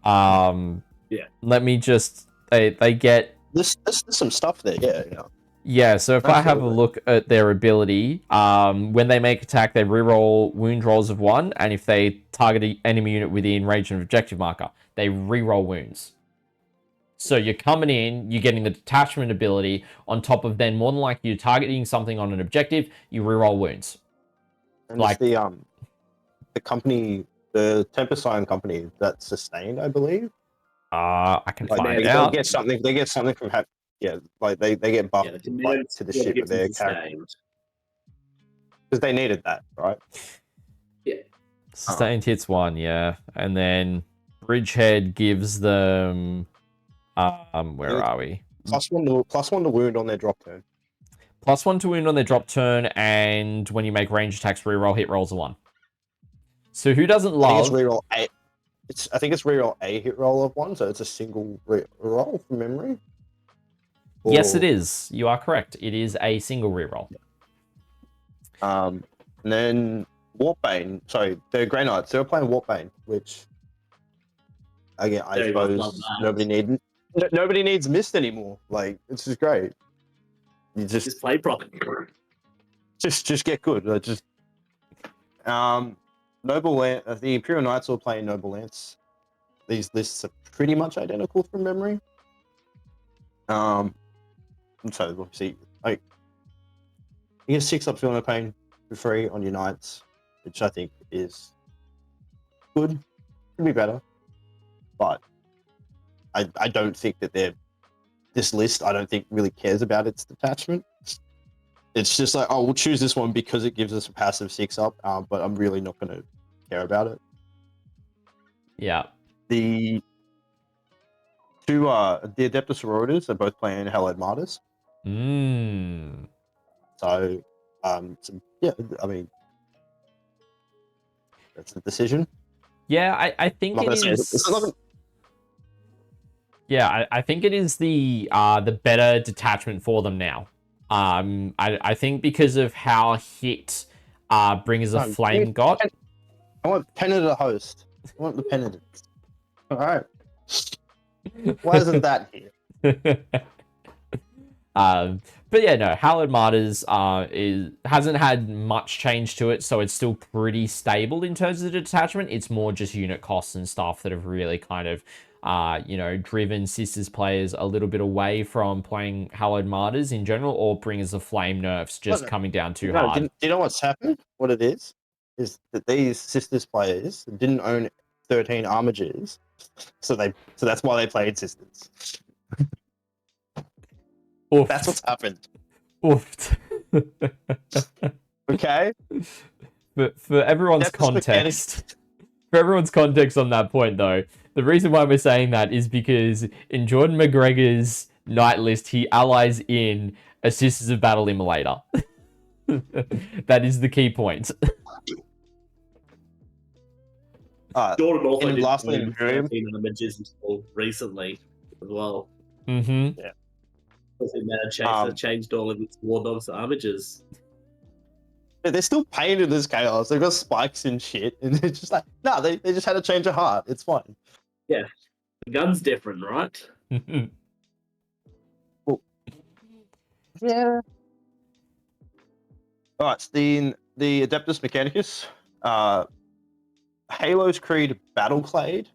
Yeah. Let me just they get there's some stuff there, yeah. Yeah, so if I have a Absolutely. look at their ability, when they make attack, they reroll wound rolls of 1, and if they target an enemy unit within range of an objective marker, they reroll wounds. So you're coming in, you're getting the detachment ability on top of then more than likely you're targeting something on an objective, you reroll wounds. And Like, it's the company, the Tempest Iron company that's sustained, I believe. I can Like find they'll out. get something. They get something from like they get buffed Yeah, the like command to the sort of ship of gives them their character sustained. because they needed that, right? Yeah. Sustained hits 1, yeah. And then Bridgehead gives them where are we? +1 to wound on their drop turn. +1 to wound on their drop turn, and when you make range attacks, reroll hit rolls of 1. So who doesn't I think it's love? reroll a. I think it's reroll a hit roll of 1, so it's a single roll from memory. Yes, it Or, is. You are correct. It is a single reroll. And then Warpbane. Sorry, the Grey Knights. They were playing Warpbane, which again I Very much love suppose that. nobody needs Mist anymore. Like it's just great. You Just play properly. just get good. Noble Lance, the Imperial Knights were playing Noble Lance. These lists are pretty much identical from memory. So obviously, like you get 6 up Feeling Pain for free on your Knights, which I think is good. Could be better, but I don't think that this list. I don't think really cares about its detachment. It's just like, oh, we'll choose this one because it gives us a passive 6 up, but I'm really not going to care about it. Yeah. The Adeptus Sororitas are both playing Hellhead Martyrs. So, yeah, I mean, that's the decision. Yeah, I think it is. Yeah, I think it is the better detachment for them now. I think because of how hit Bringers of Flame got. I want Penitent Host. I want the Penitents. All right. Why isn't that here? But yeah, no, Hallowed Martyrs hasn't had much change to it, so it's still pretty stable in terms of the detachment. It's more just unit costs and stuff that have really kind of driven Sisters players a little bit away from playing Hallowed Martyrs in general, or Bringers of Flame nerfs just coming down too hard. Do you know what's happened? What it is that these Sisters players didn't own 13 Armigers, so that's why they played Sisters. Oof. That's what's happened. Oof. Okay. But for everyone's context, on that point, though, the reason why we're saying that is because in Jordan McGregor's Knight list, he allies in a Sisters of Battle Immolator. That is the key point. Jordan also in did lastly in Podium images recently as well. Mm-hmm. Yeah. Changed all of its War Dogs armages. They're still painted as chaos. They've got spikes and shit, and they're just like, no, they just had a change of heart. It's fine. Yeah, the gun's different, right? Well, yeah. All right, the Adeptus Mechanicus, Halo's Creed Battleclade.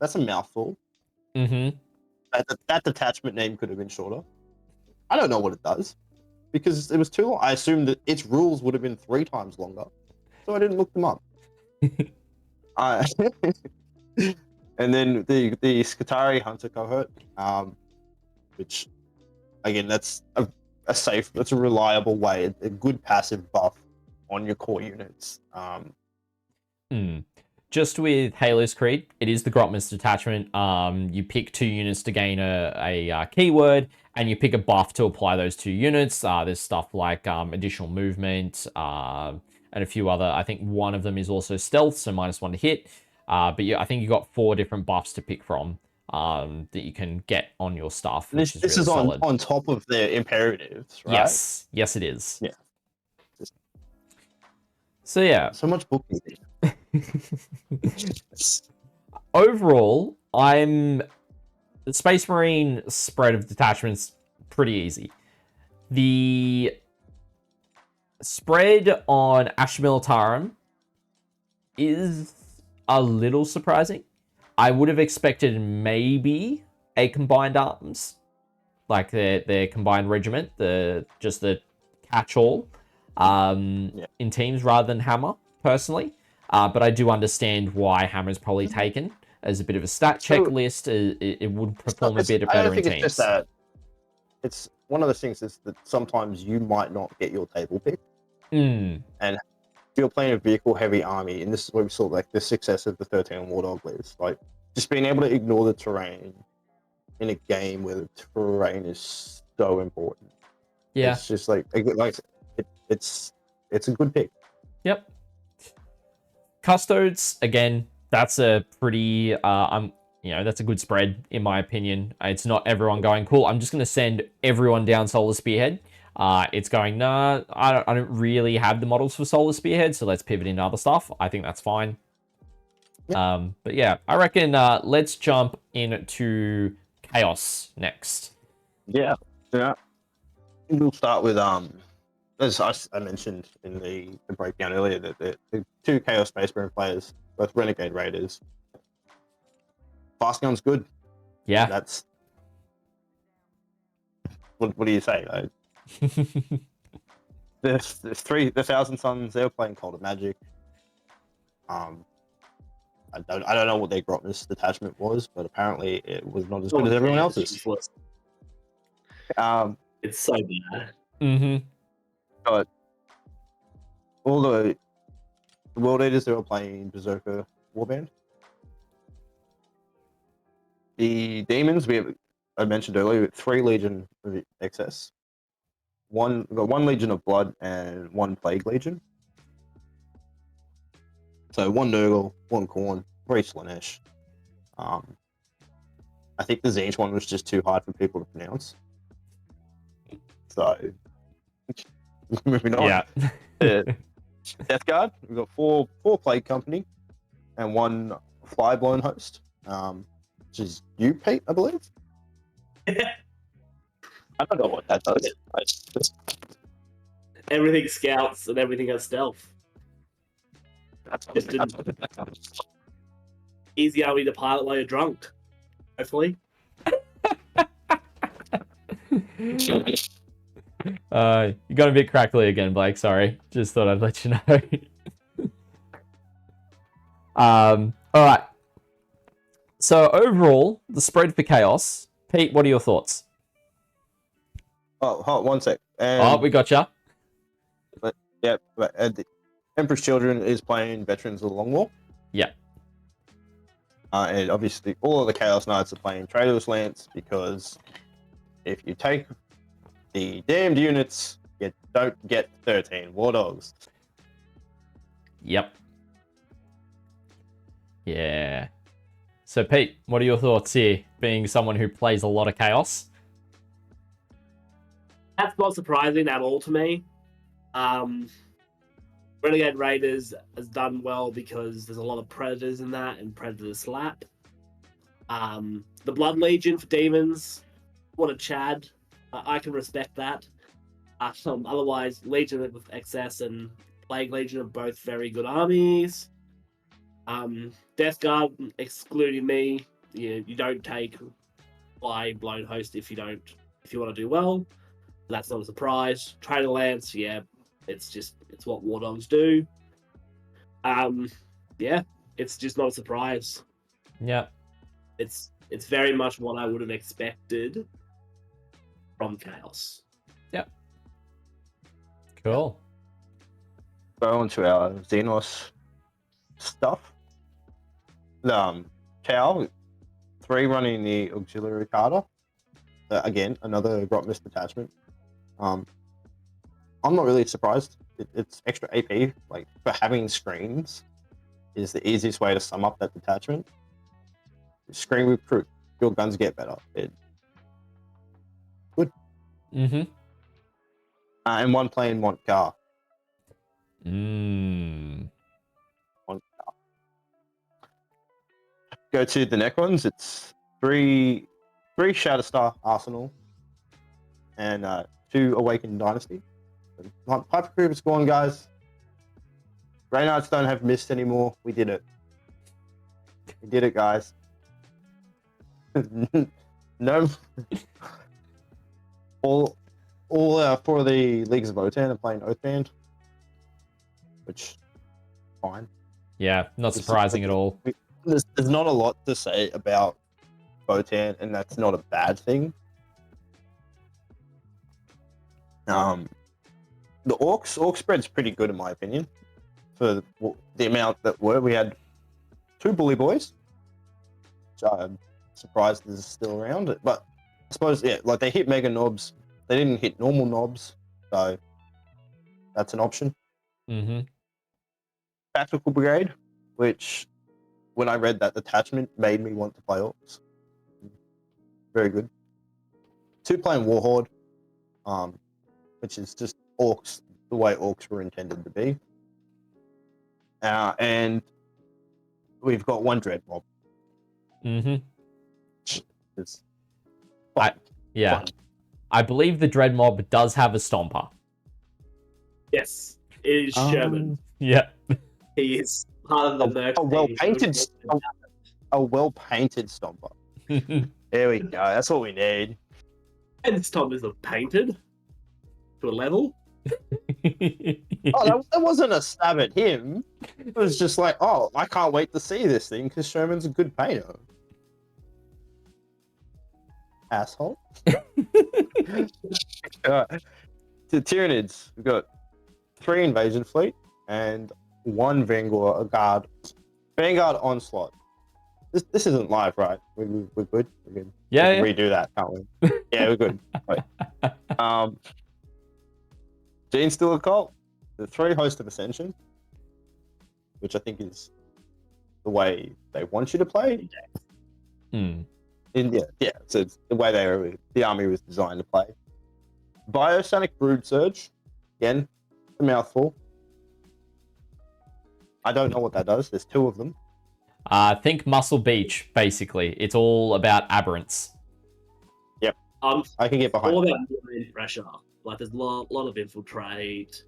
That's a mouthful. Mm-hmm. That detachment name could have been shorter. I don't know what it does because it was too long. I assumed that its rules would have been 3 times longer, so I didn't look them up. And then the Skitarii Hunter cohort, which again, that's a safe, that's a reliable way, a good passive buff on your core units. Just with Halo's Creed, it is the Grotman's detachment. You pick 2 units to gain a keyword, and you pick a buff to apply those 2 units. There's stuff like additional movement and a few other. I think one of them is also stealth, so -1 to hit. But yeah, I think you got 4 different buffs to pick from that you can get on your stuff. Which This really is solid. on top of the imperatives, right? Yes, it is. Yeah. So yeah. So much bookkeeping. Overall, the Space Marine spread of detachments pretty easy. The spread on Astra Militarum is a little surprising. I would have expected maybe a combined arms, like their combined regiment, the catch-all in teams rather than Hammer, personally. But I do understand why Hammer's probably taken as a bit of a stat checklist. It would perform a bit better in teams. It's just that it's one of those things is that sometimes you might not get your table pick. And if you're playing a vehicle-heavy army, and this is where we saw like the success of the 13 Wardog list, like just being able to ignore the terrain in a game where the terrain is so important. Yeah, it's just like it's a good pick. Yep. Custodes, again, that's a pretty that's a good spread in my opinion. It's not everyone going, cool, I'm just going to send everyone down Solar Spearhead. It's going, nah, I don't really have the models for Solar Spearhead, so let's pivot into other stuff. I think that's fine. Yep. But yeah, I reckon let's jump into Chaos next. Yeah. We'll start with as I mentioned in the breakdown earlier, that the two Chaos Space Marine players, both Renegade Raiders. Fast gun's good. Yeah. That's what do you say? There's the Thousand Suns. They were playing Cult of Magic. I don't know what their Grotness detachment was, but apparently it was not as good as everyone else's. It's so bad. But all the World Eaters, they were playing Berserker Warband. The Demons, I mentioned earlier, 3 Legion of Excess. We got 1 Legion of Blood and 1 Plague Legion. So 1 Nurgle, 1 Khorne, 3 Slanesh. I think the Tzeentch one was just too hard for people to pronounce. So moving on. Yeah. Death Guard, we've got 4 Plague Company and 1 Flyblown Host. Which is you, Pete, I believe. I don't know what that does. Everything scouts and everything has stealth. Just an easy army to pilot while you're drunk. Hopefully. You got a bit crackly again, Blake. Sorry. Just thought I'd let you know. All right. So overall, the spread for Chaos. Pete, what are your thoughts? Oh, hold on, one sec. We gotcha. But the Emperor's Children is playing Veterans of the Long War. Yeah. And obviously, all of the Chaos Knights are playing Trader's Lance, because if you take the damned units, you don't get 13 War Dogs. Yep. Yeah. So, Pete, what are your thoughts here, being someone who plays a lot of Chaos? That's not surprising at all to me. Renegade Raiders has done well because there's a lot of Predators in that, and Predator Slap. The Blood Legion for Demons, what a Chad. I can respect that. Otherwise, Legion with Excess and Plague Legion are both very good armies. Death Guard, excluding me, you don't take Blown Host if you want to do well. That's not a surprise. Trader Lance, yeah, it's what War Dogs do. It's just not a surprise. Yeah. It's very much what I would have expected from Chaos. Yep. Cool. Go on to our Xenos stuff. Chow, 3 running the Auxiliary Carter. Again, another Grotness detachment. I'm not really surprised. It's extra AP. Like, for having screens is the easiest way to sum up that detachment. Screen recruit, your guns get better. Good. Mm-hmm. And 1 plane, 1 car. 1 car. Go to the Necrons. It's 3 Shatterstar Arsenal and to Awakened Dynasty. Piper Creep's gone, guys. Grey Knights don't have mist anymore. We did it. We did it, guys. No. All 4 of the Leagues of Votann are playing Oathband, which fine. Yeah, not surprising at all. There's not a lot to say about Votann, and that's not a bad thing. The Orc spread's pretty good in my opinion. For the amount that we had 2 bully boys, which I'm surprised is still around. But I suppose, yeah, like they hit mega knobs. They didn't hit normal knobs, so that's an option. Mm-hmm. Tactical Brigade, which when I read that detachment made me want to play Orcs. Very good. 2 playing Warhorde, which is just Orcs the way Orcs were intended to be. And we've got 1 Dread Mob. Mm-hmm. It's Yeah. fun. I believe the Dread Mob does have a Stomper. Yes, it is Sherman. Yeah. He is part of the merc a well-painted Stomper. There we go. That's what we need. And Stomp isn't painted to a level. Oh, that wasn't a stab at him. It was just like, oh, I can't wait to see this thing because Sherman's a good painter. Asshole. To Tyranids, we've got 3 Invasion Fleet and 1 Vanguard Onslaught. This isn't live, right? We're good. We're good. Yeah, We can redo that, can't we? Yeah, we're good. Right. Gene Still a Cult, the 3 Host of Ascension, which I think is the way they want you to play. Hmm. Yeah. So it's the way the army was designed to play. Biosonic Brood Surge, again, a mouthful. I don't know what that does. There's 2 of them. Think Muscle Beach, basically. It's all about aberrants. Yep. I can get behind all it. about melee pressure. Like there's a lot of infiltrate.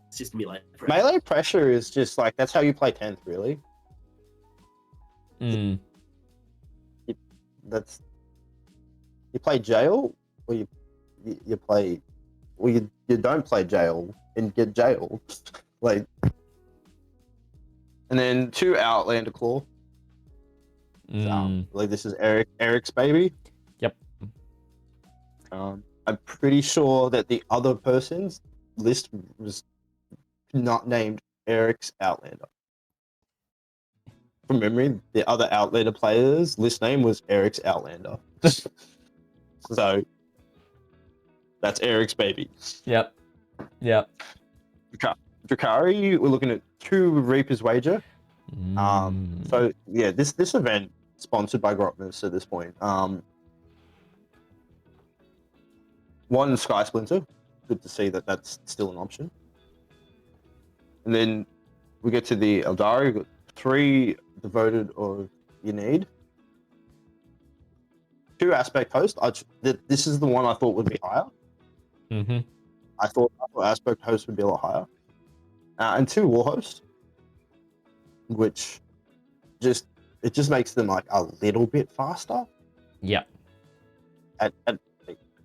It's just melee pressure. Melee pressure is just like, that's how you play 10th, really. Mm. You play jail, or you play, or you don't play jail and get jailed. Like, and then 2 Outlander Claw. I believe this is Eric's baby. Yep. I'm pretty sure that the other person's list was not named Eric's Outlander. From memory, the other Outlander player's list name was Eric's Outlander. So that's Eric's baby. Yep. Drakari, we're looking at 2 Reaper's Wager. So yeah, this event sponsored by Grotmus at this point. 1 Sky Splinter. Good to see that that's still an option. And then we get to the Eldari. We've got 3 Devoted or You Need. 2 Aspect Host. This is the one I thought would be higher. Mm-hmm. I thought Aspect Host would be a lot higher. And 2 War Host, which just makes them like a little bit faster. Yep. At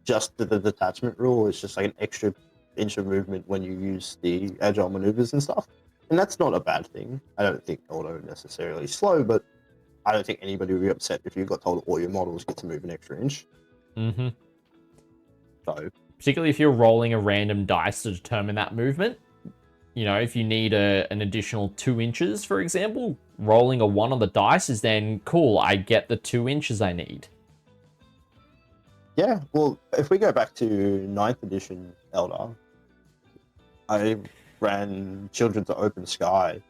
just the detachment rule, it's just like an extra inch of movement when you use the agile maneuvers and stuff. And that's not a bad thing. I don't think auto necessarily slow, but I don't think anybody would be upset if you got told all your models get to move an extra inch. Mm-hmm. So, particularly if you're rolling a random dice to determine that movement. You know, if you need an additional 2 inches, for example, rolling a 1 on the dice is then cool. I get the 2 inches I need. yeah, well, if we go back to 9th edition Eldar, I ran Children to Open Sky.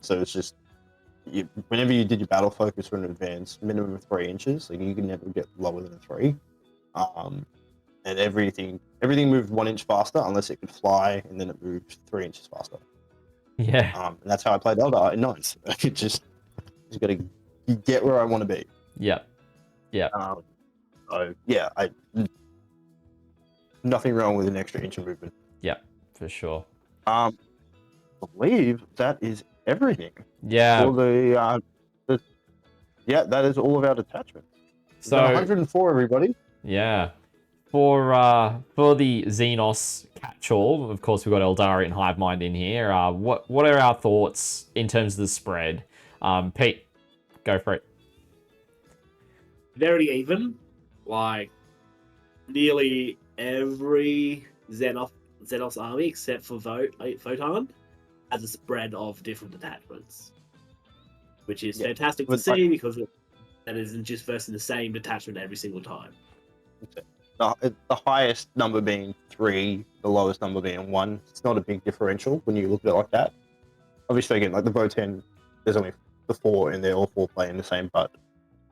So it's just, whenever you did your battle focus for an advance, minimum of 3 inches, like you can never get lower than 3. And everything moved 1 inch faster unless it could fly, and then it moved 3 inches faster. Yeah. And that's how I played Eldar in 9th. I just got to get where I want to be. Yeah. So yeah, nothing wrong with an extra inch of movement. Yeah, for sure. I believe that is everything. Yeah. All that is all of our detachments. So 104, everybody. yeah. For the Xenos catch-all, of course, we've got Eldari and Hivemind in here. What are our thoughts in terms of the spread? Pete, go for it. Very even. Like, nearly every Xenos army, except for Photon, has a spread of different detachments. Which is fantastic to see, because that isn't just versing the same detachment every single time. The highest number being 3, the lowest number being 1. It's not a big differential when you look at it like that. Obviously, again, like the Voten, there's only the 4, and they're all 4 playing the same. But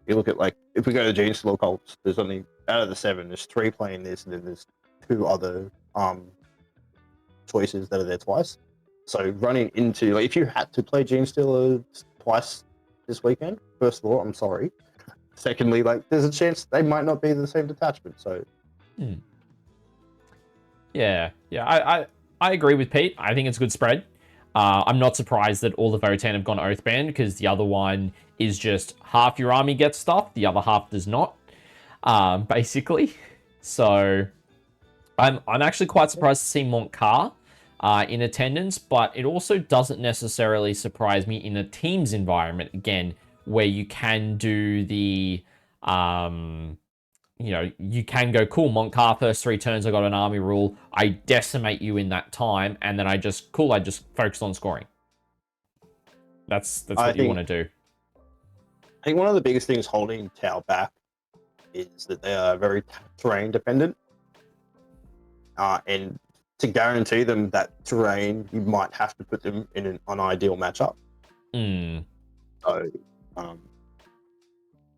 you look at, like, if we go to Gene Still Cults, there's only, out of the 7, there's 3 playing this, and then there's 2 other choices that are there twice. So running into, like, if you had to play Gene Stealer twice this weekend, first of all, I'm sorry. Secondly, like, there's a chance they might not be the same detachment. So, yeah, I agree with Pete. I think it's a good spread. I'm not surprised that all the Votan have gone Oathband, because the other one is just half your army gets stuff, the other half does not, basically. So I'm actually quite surprised to see Montcar in attendance, but it also doesn't necessarily surprise me in a teams environment, again, where you can do the, you can go, cool, Montcar, first 3 turns, I got an army rule, I decimate you in that time, and then I just focused on scoring. That's what you want to do. I think one of the biggest things holding Tau back is that they are very terrain dependent. And to guarantee them that terrain, you might have to put them in an unideal matchup. So,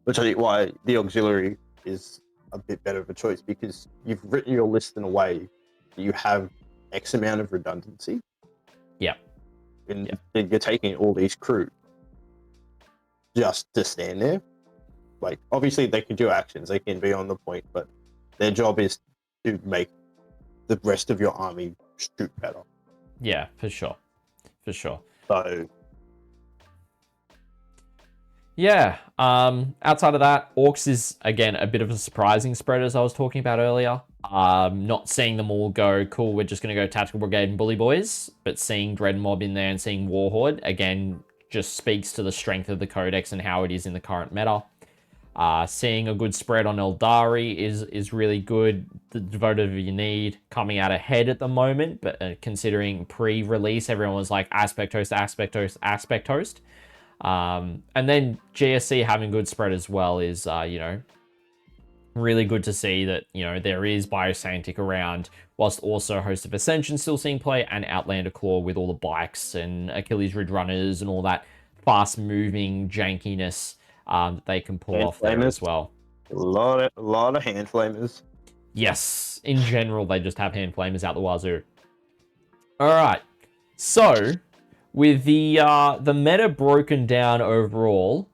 which I think why the auxiliary is a bit better of a choice, because you've written your list in a way that you have X amount of redundancy. Yeah. And you're taking all these crew just to stand there. Like, obviously they can do actions, they can be on the point, but their job is to make the rest of your army shoot better. Yeah, for sure. For sure. So, yeah, outside of that, Orcs is, again, a bit of a surprising spread, as I was talking about earlier. Not seeing them all go, cool, we're just going to go Tactical Brigade and Bully Boys, but seeing Dread Mob in there and seeing Warhorde, again, just speaks to the strength of the Codex and how it is in the current meta. Seeing a good spread on Eldari is really good. The Devoted of Your Need coming out ahead at the moment, but considering pre-release, everyone was like Aspect Host, Aspect Host, Aspect Host. And then GSC having good spread as well is, really good to see that, there is Bioscientic around, whilst also Host of Ascension still seeing play, and Outlander Claw with all the bikes and Achilles Ridge Runners and all that fast-moving jankiness that they can pull off there as well. A lot of hand flamers. Yes, in general, they just have hand flamers out the wazoo. All right, so with the meta broken down overall,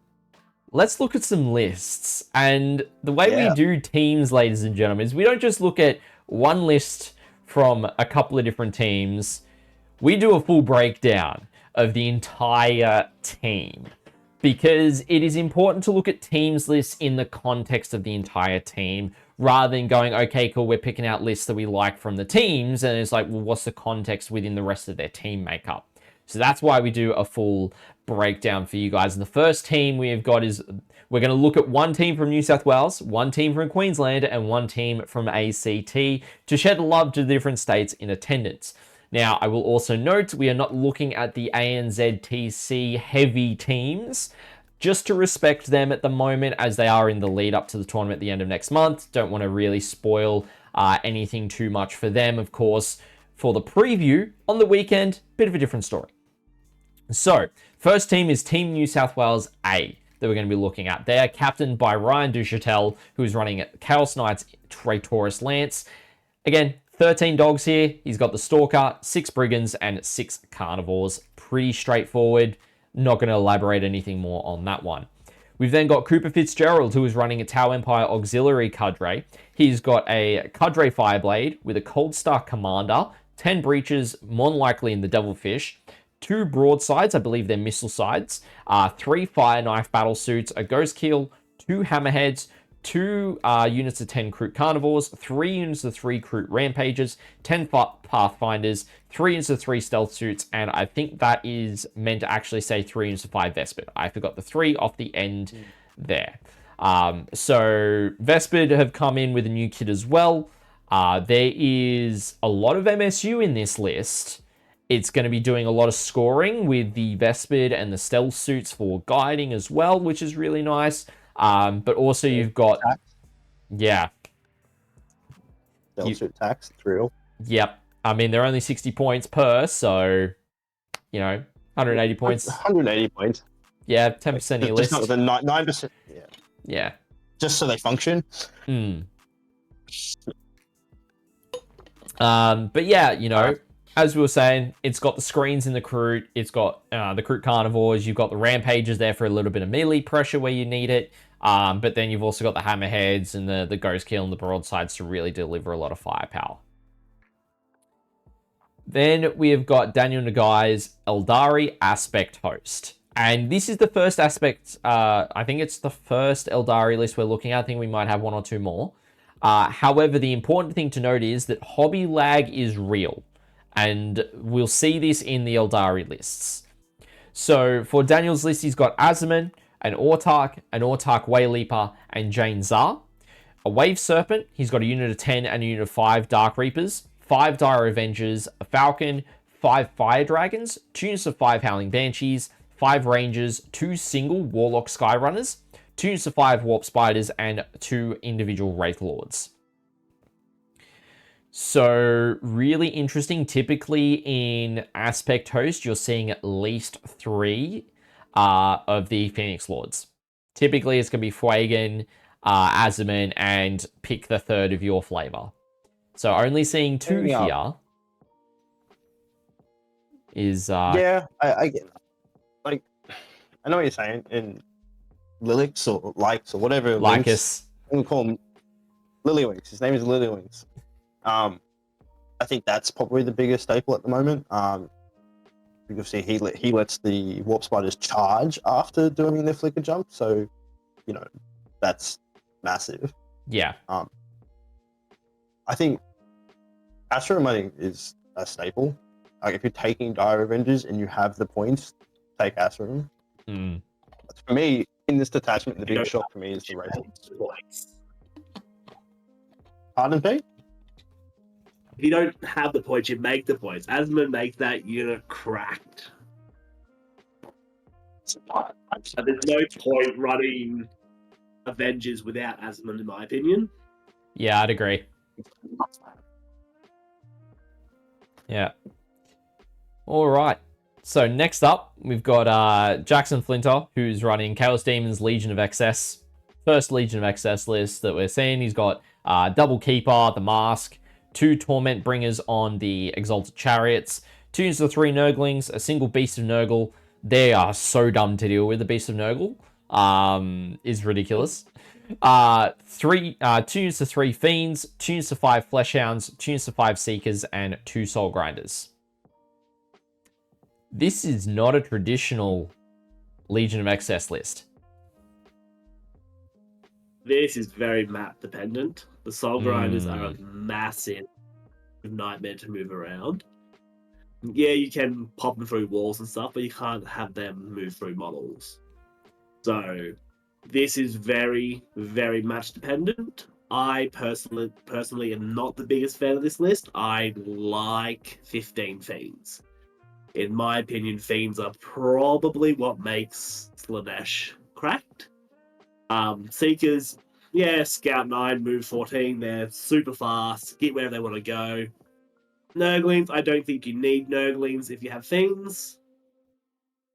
let's look at some lists. And the way we do teams, ladies and gentlemen, is we don't just look at one list from a couple of different teams. We do a full breakdown of the entire team, because it is important to look at teams lists in the context of the entire team, rather than going, okay, cool, we're picking out lists that we like from the teams, and it's like, well, what's the context within the rest of their team makeup? So that's why we do a full breakdown for you guys. And the first team we've got is, we're going to look at one team from New South Wales, one team from Queensland, and one team from ACT to shed love to the different states in attendance. Now, I will also note we are not looking at the ANZTC heavy teams, just to respect them at the moment, as they are in the lead up to the tournament at the end of next month. Don't want to really spoil anything too much for them, of course. For the preview on the weekend, bit of a different story. So, first team is Team New South Wales A that we're going to be looking at. They are captained by Ryan Duchatel, who's running Chaos Knights Traitorous Lance. Again, 13 dogs here. He's got the Stalker, 6 Brigands, and 6 Carnivores. Pretty straightforward. Not going to elaborate anything more on that one. We've then got Cooper Fitzgerald, who is running a Tau Empire Auxiliary Cadre. He's got a Cadre Fireblade with a Cold Star Commander, 10 breaches, more than likely in the Devilfish, 2 broadsides, I believe they're missile sides, 3 Fire Knife battle suits, a Ghost Keel, 2 Hammerheads, 2 units of 10 Kroot Carnivores, 3 units of 3 Kroot Rampages, 10 Pathfinders, 3 units of 3 Stealth Suits, and I think that is meant to actually say 3 units of 5 Vespid. I forgot the 3 off the end there. So Vespid have come in with a new kit as well. There is a lot of MSU in this list. It's going to be doing a lot of scoring with the Vespid and the Stealth Suits for guiding as well, which is really nice. But also you've got... Yeah. Stealth Suit tax, it's real. Yep. I mean, they're only 60 points per, so, 180 points. 180 points. Yeah, 10% of your list. Just not the 9%. Yeah. Yeah. Just so they function. But yeah, as we were saying, it's got the screens in the Kroot. It's got the Kroot Carnivores. You've got the Rampages there for a little bit of melee pressure where you need it. But then you've also got the Hammerheads and the Ghost Kill and the Broadsides to really deliver a lot of firepower. Then we have got Daniel Nagai's Eldari Aspect Host. And this is the first aspect, I think it's the first Eldari list we're looking at. I think we might have 1 or 2 more. However, the important thing to note is that hobby lag is real. And we'll see this in the Eldari lists. So for Daniel's list, he's got Azaman, an Autark Wayleaper, and Jane Zar. A Wave Serpent, he's got a unit of 10 and a unit of 5 Dark Reapers, 5 Dire Avengers, a Falcon, 5 Fire Dragons, 2 units of 5 Howling Banshees, 5 Rangers, 2 single Warlock Skyrunners, 2 units of 5 Warp Spiders, and 2 individual Wraith Lords. So, really interesting. Typically in Aspect Host, you're seeing at least 3 of the Phoenix Lords. Typically, it's going to be Fuegan, Azaman, and pick the third of your flavor. So, only seeing 2 here is... Yeah, I get it. Like, I know what you're saying. In Lilix or Likes or whatever. Lycus. I'm going to call him Lillywinks. His name is Lillywinks. I think that's probably the biggest staple at the moment. Because see, he lets the Warp Spiders charge after doing their flicker jump, so that's massive. Yeah. I think Astro is a staple. Like if you're taking Dire Avengers and you have the points, take Astro. For me, in this detachment, the big shock for me is the Wraith. Pardon, Pete? If you don't have the points, you make the points. Asman makes that unit cracked. And there's no point running Avengers without Asman, in my opinion. Yeah, I'd agree. Yeah. All right. So next up, we've got Jackson Flinter, who's running Chaos Demons Legion of Excess. First Legion of Excess list that we're seeing. He's got Double Keeper, the Mask, 2 Torment Bringers on the Exalted Chariots, 2 units of 3 Nurglings, a single Beast of Nurgle. They are so dumb to deal with, the Beast of Nurgle. Is ridiculous. 2 units of 3 Fiends, 2 units of 5 Fleshhounds, 2 units of 5 Seekers, and 2 Soul Grinders. This is not a traditional Legion of Excess list. This is very map dependent. The Soul Grinders are a massive nightmare to move around. Yeah, you can pop them through walls and stuff, but you can't have them move through models. So this is very, very match dependent. I personally am not the biggest fan of this list. I like 15 Fiends. In my opinion, Fiends are probably what makes Slaanesh cracked. Seekers, yeah, Scout 9, move 14, they're super fast, get wherever they want to go. Nurglings, I don't think you need Nurglings if you have Fiends.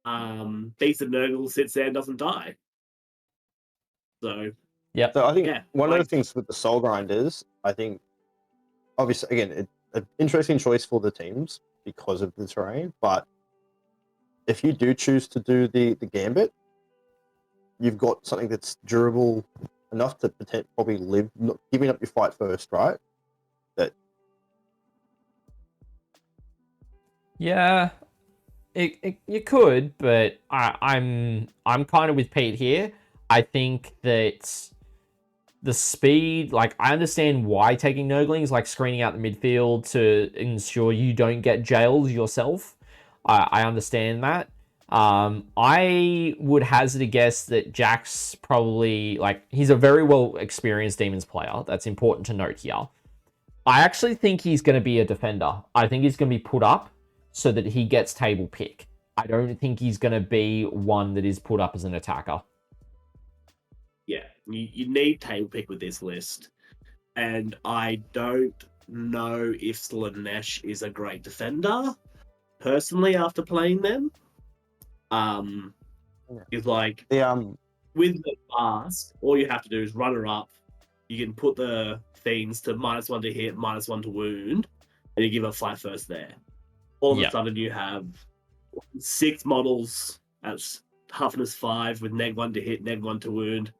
Beast of Nurgle sits there and doesn't die. So, yeah. So I think one of the things with the Soul Grinders, I think, obviously, again, an interesting choice for the teams because of the terrain, but if you do choose to do the Gambit, you've got something that's durable enough to probably live, not giving up your fight first, right? That Yeah, you could, but I'm kind of with Pete here. I think that the speed, like, I understand why taking Nurglings, like screening out the midfield to ensure you don't get jailed yourself. I understand that. I would hazard a guess that Jack's probably, like, he's a very well experienced Demons player. That's important to note here. I actually think he's going to be a defender. I think he's going to be put up so that he gets table pick. I don't think he's going to be one that is put up as an attacker. Yeah, you need table pick with this list. And I don't know if Slanesh is a great defender, personally, after playing them. It's like, with the mask, all you have to do is run her up. You can put the Fiends to -1 to hit, -1 to wound, and you give her fight first there. All of a sudden, you have 6 models at toughness 5 with -1 to hit, -1 to wound,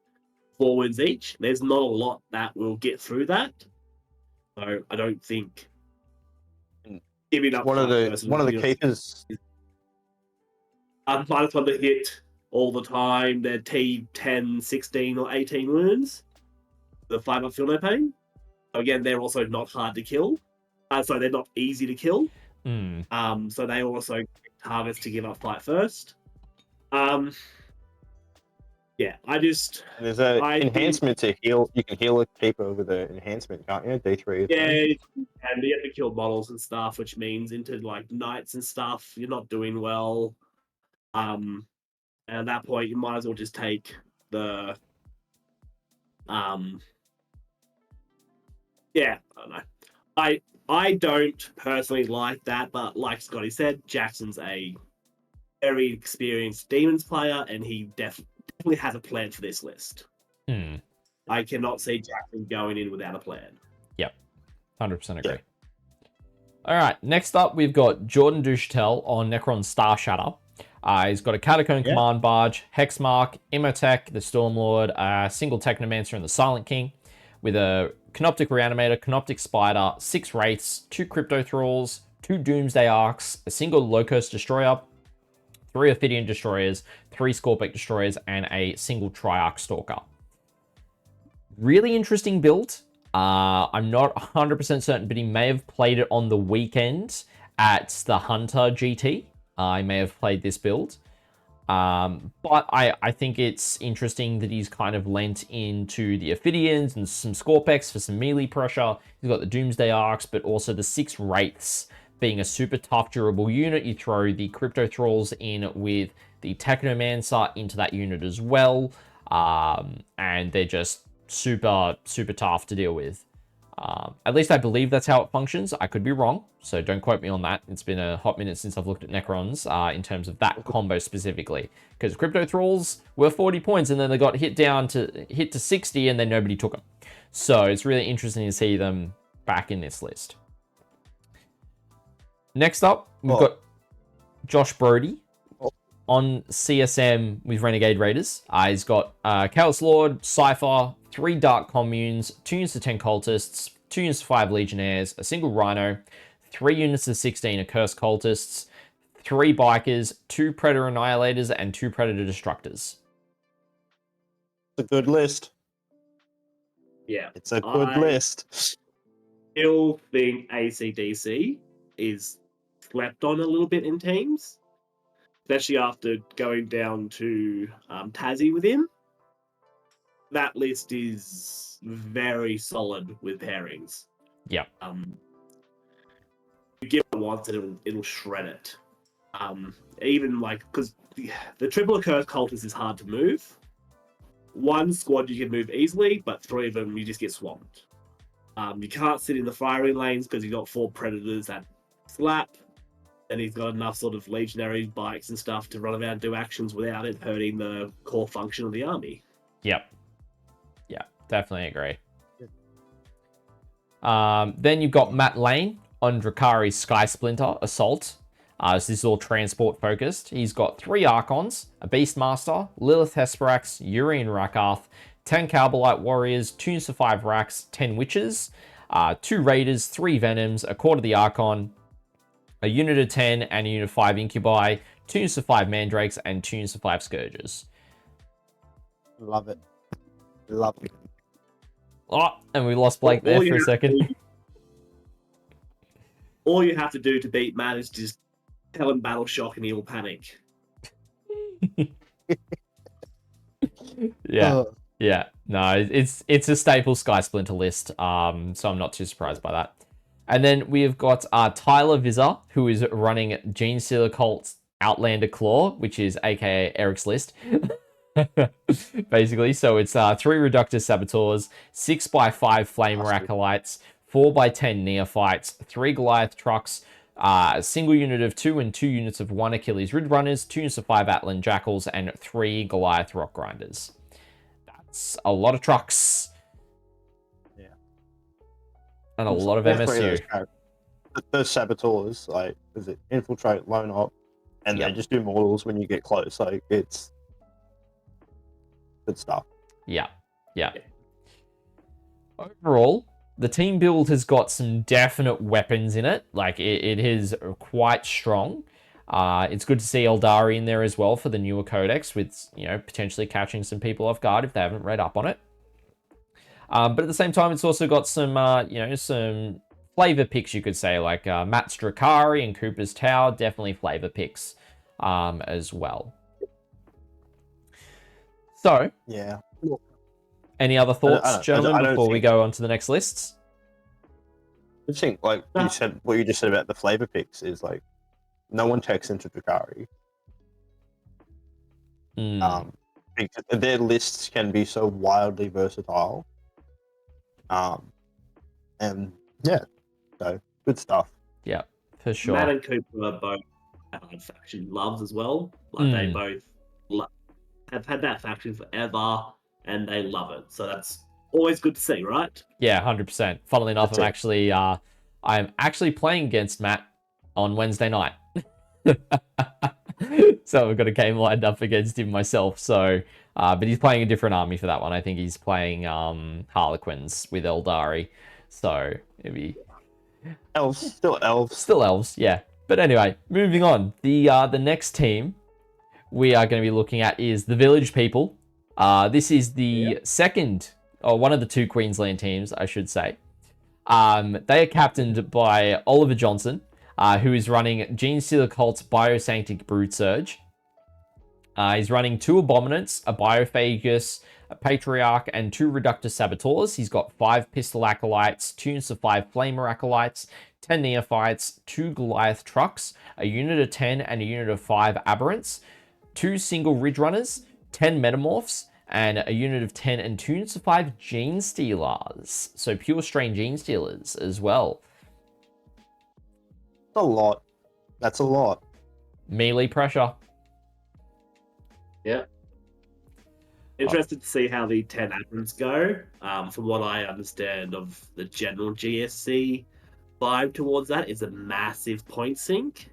4 wounds each. There's not a lot that will get through that. So I don't think giving up one of the cases. -1 to hit all the time. They're T10, 16, or 18 wounds. The 5-up feel no pain. Again, they're also not hard to kill. So they're not easy to kill. So they also get targets to give up fight first. Yeah, there's an enhancement to heal. You can heal a keeper with an enhancement, can't you? D3. Yeah, and you have to kill models and stuff, which means into like knights and stuff, you're not doing well. And at that point, you might as well just take the yeah, I don't know. I don't personally like that, but like Scotty said, Jackson's a very experienced Demons player, and he definitely has a plan for this list. I cannot see Jackson going in without a plan. Yep, 100% agree. All right, next up, we've got Jordan Duchatel on Necron Star Shatter. He's got a Catacomb Command Barge, Hexmark, Imhotech, the Stormlord, single Technomancer, and the Silent King, with a Canoptic Reanimator, Canoptic Spider, 6 Wraiths, 2 Crypto Thralls, 2 Doomsday Arcs, a single Locust Destroyer, 3 Ophidian Destroyers, 3 Scorpic Destroyers, and a single Triarch Stalker. Really interesting build. I'm not 100% certain, but he may have played it on the weekend at the Hunter GT. I may have played this build. But I think it's interesting that he's kind of lent into the Ophidians and some Scorpex for some melee pressure. He's got the Doomsday Arcs, but also the 6 Wraiths being a super tough, durable unit. You throw the Crypto Thralls in with the Technomancer into that unit as well. And they're just super, super tough to deal with. At least I believe that's how it functions. I could be wrong, so don't quote me on that. It's been a hot minute since I've looked at Necrons in terms of that combo specifically. Because Crypto Thralls were 40 points, and then they got hit to 60, and then nobody took them. So it's really interesting to see them back in this list. Next up, we've got Josh Brody on CSM with Renegade Raiders. He's got Chaos Lord, Cypher, 3 Dark Communes, 2 units of 10 Cultists, 2 units of 5 Legionnaires, a single Rhino, 3 units of 16 Accursed Cultists, 3 Bikers, 2 Predator Annihilators, and 2 Predator Destructors. It's a good list. Yeah. It's a good list. I still think ACDC is slept on a little bit in teams, especially after going down to Tassie with him. That list is very solid with pairings. Yeah. You give it once and it'll shred it. Even like, because the triple Accursed Cultist is hard to move. 1 squad you can move easily, but 3 of them you just get swamped. You can't sit in the firing lanes because you've got 4 Predators that slap, and he's got enough sort of legionary bikes and stuff to run around and do actions without it hurting the core function of the army. Yep. Yeah, definitely agree. Then you've got Matt Lane on Drakari's Sky Splinter Assault. So this is all transport focused. He's got 3 Archons, a Beastmaster, Lilith Hesperax, Urian Rakarth, 10 Cowboyite Warriors, 2 units of 5 Racks, 10 Witches, 2 Raiders, 3 Venoms, a quarter of the Archon, a unit of 10 and a unit of 5 Incubi, 2 units of 5 Mandrakes, and 2 units of 5 Scourges. Love it. Love it. Oh, and we lost Blake there for a second. All you have to do to beat Matt is just tell him Battle Shock and he will panic. Yeah. Yeah. No, it's a staple Sky Splinter list, so I'm not too surprised by that. And then we have got Tyler Vizar, who is running Genestealer Cult's Outlander Claw, which is aka Eric's list. Basically, so it's 3 Reductor Saboteurs, 6x5 Flamer Acolytes, 4x10 Neophytes, 3 Goliath Trucks, a single unit of 2 and 2 units of 1 Achilles Rid Runners, 2 units of 5 Atlan Jackals, and 3 Goliath Rock Grinders. That's a lot of trucks. Yeah. And a lot of MSU. Those Saboteurs, like, is it Infiltrate, Loan Up, and they just do mortals when you get close. Like, it's good stuff. Yeah. Overall, the team build has got some definite weapons in it. Like, it is quite strong. It's good to see Eldari in there as well for the newer codex, with, potentially catching some people off guard if they haven't read up on it. But at the same time, it's also got some, some flavor picks, you could say, like Matt's Drakari and Cooper's Tower, definitely flavor picks as well. So, yeah. Any other thoughts, gentlemen, before we go on to the next lists? I think, like you said, what you just said about the flavor picks is like, no one checks into Drakari. Because their lists can be so wildly versatile. And yeah, so good stuff. Yeah, for sure. Matt and Cooper are both faction loves as well. Like they both have had that faction forever, and they love it. So that's always good to see, right? Yeah, 100%. Funnily enough, I'm actually playing against Matt on Wednesday night. So I've got a game lined up against him myself. So, but he's playing a different army for that one. I think he's playing Harlequins with Eldari. So it'd be elves, still elves, yeah. But anyway, moving on. The next team we are going to be looking at is the Village People. This is the second, or one of the 2 Queensland teams, I should say. They are captained by Oliver Johnson, who is running Genestealer Cult's Biosanctic Brood Surge. He's running 2 Abominants, a Biophagus, a Patriarch, and 2 Reductor Saboteurs. He's got 5 Pistol Acolytes, 2 units of 5 Flamer Acolytes, 10 Neophytes, 2 Goliath Trucks, a unit of 10 and a unit of 5 Aberrants, 2 single Ridge Runners, 10 Metamorphs, and a unit of 10 and 2 units of 5 Gene Stealers. So pure strain Gene Stealers as well. A lot. That's a lot. Melee pressure. Yeah. Interested to see how the 10 Aberrants go. From what I understand of the general GSC vibe towards that is a massive point sink.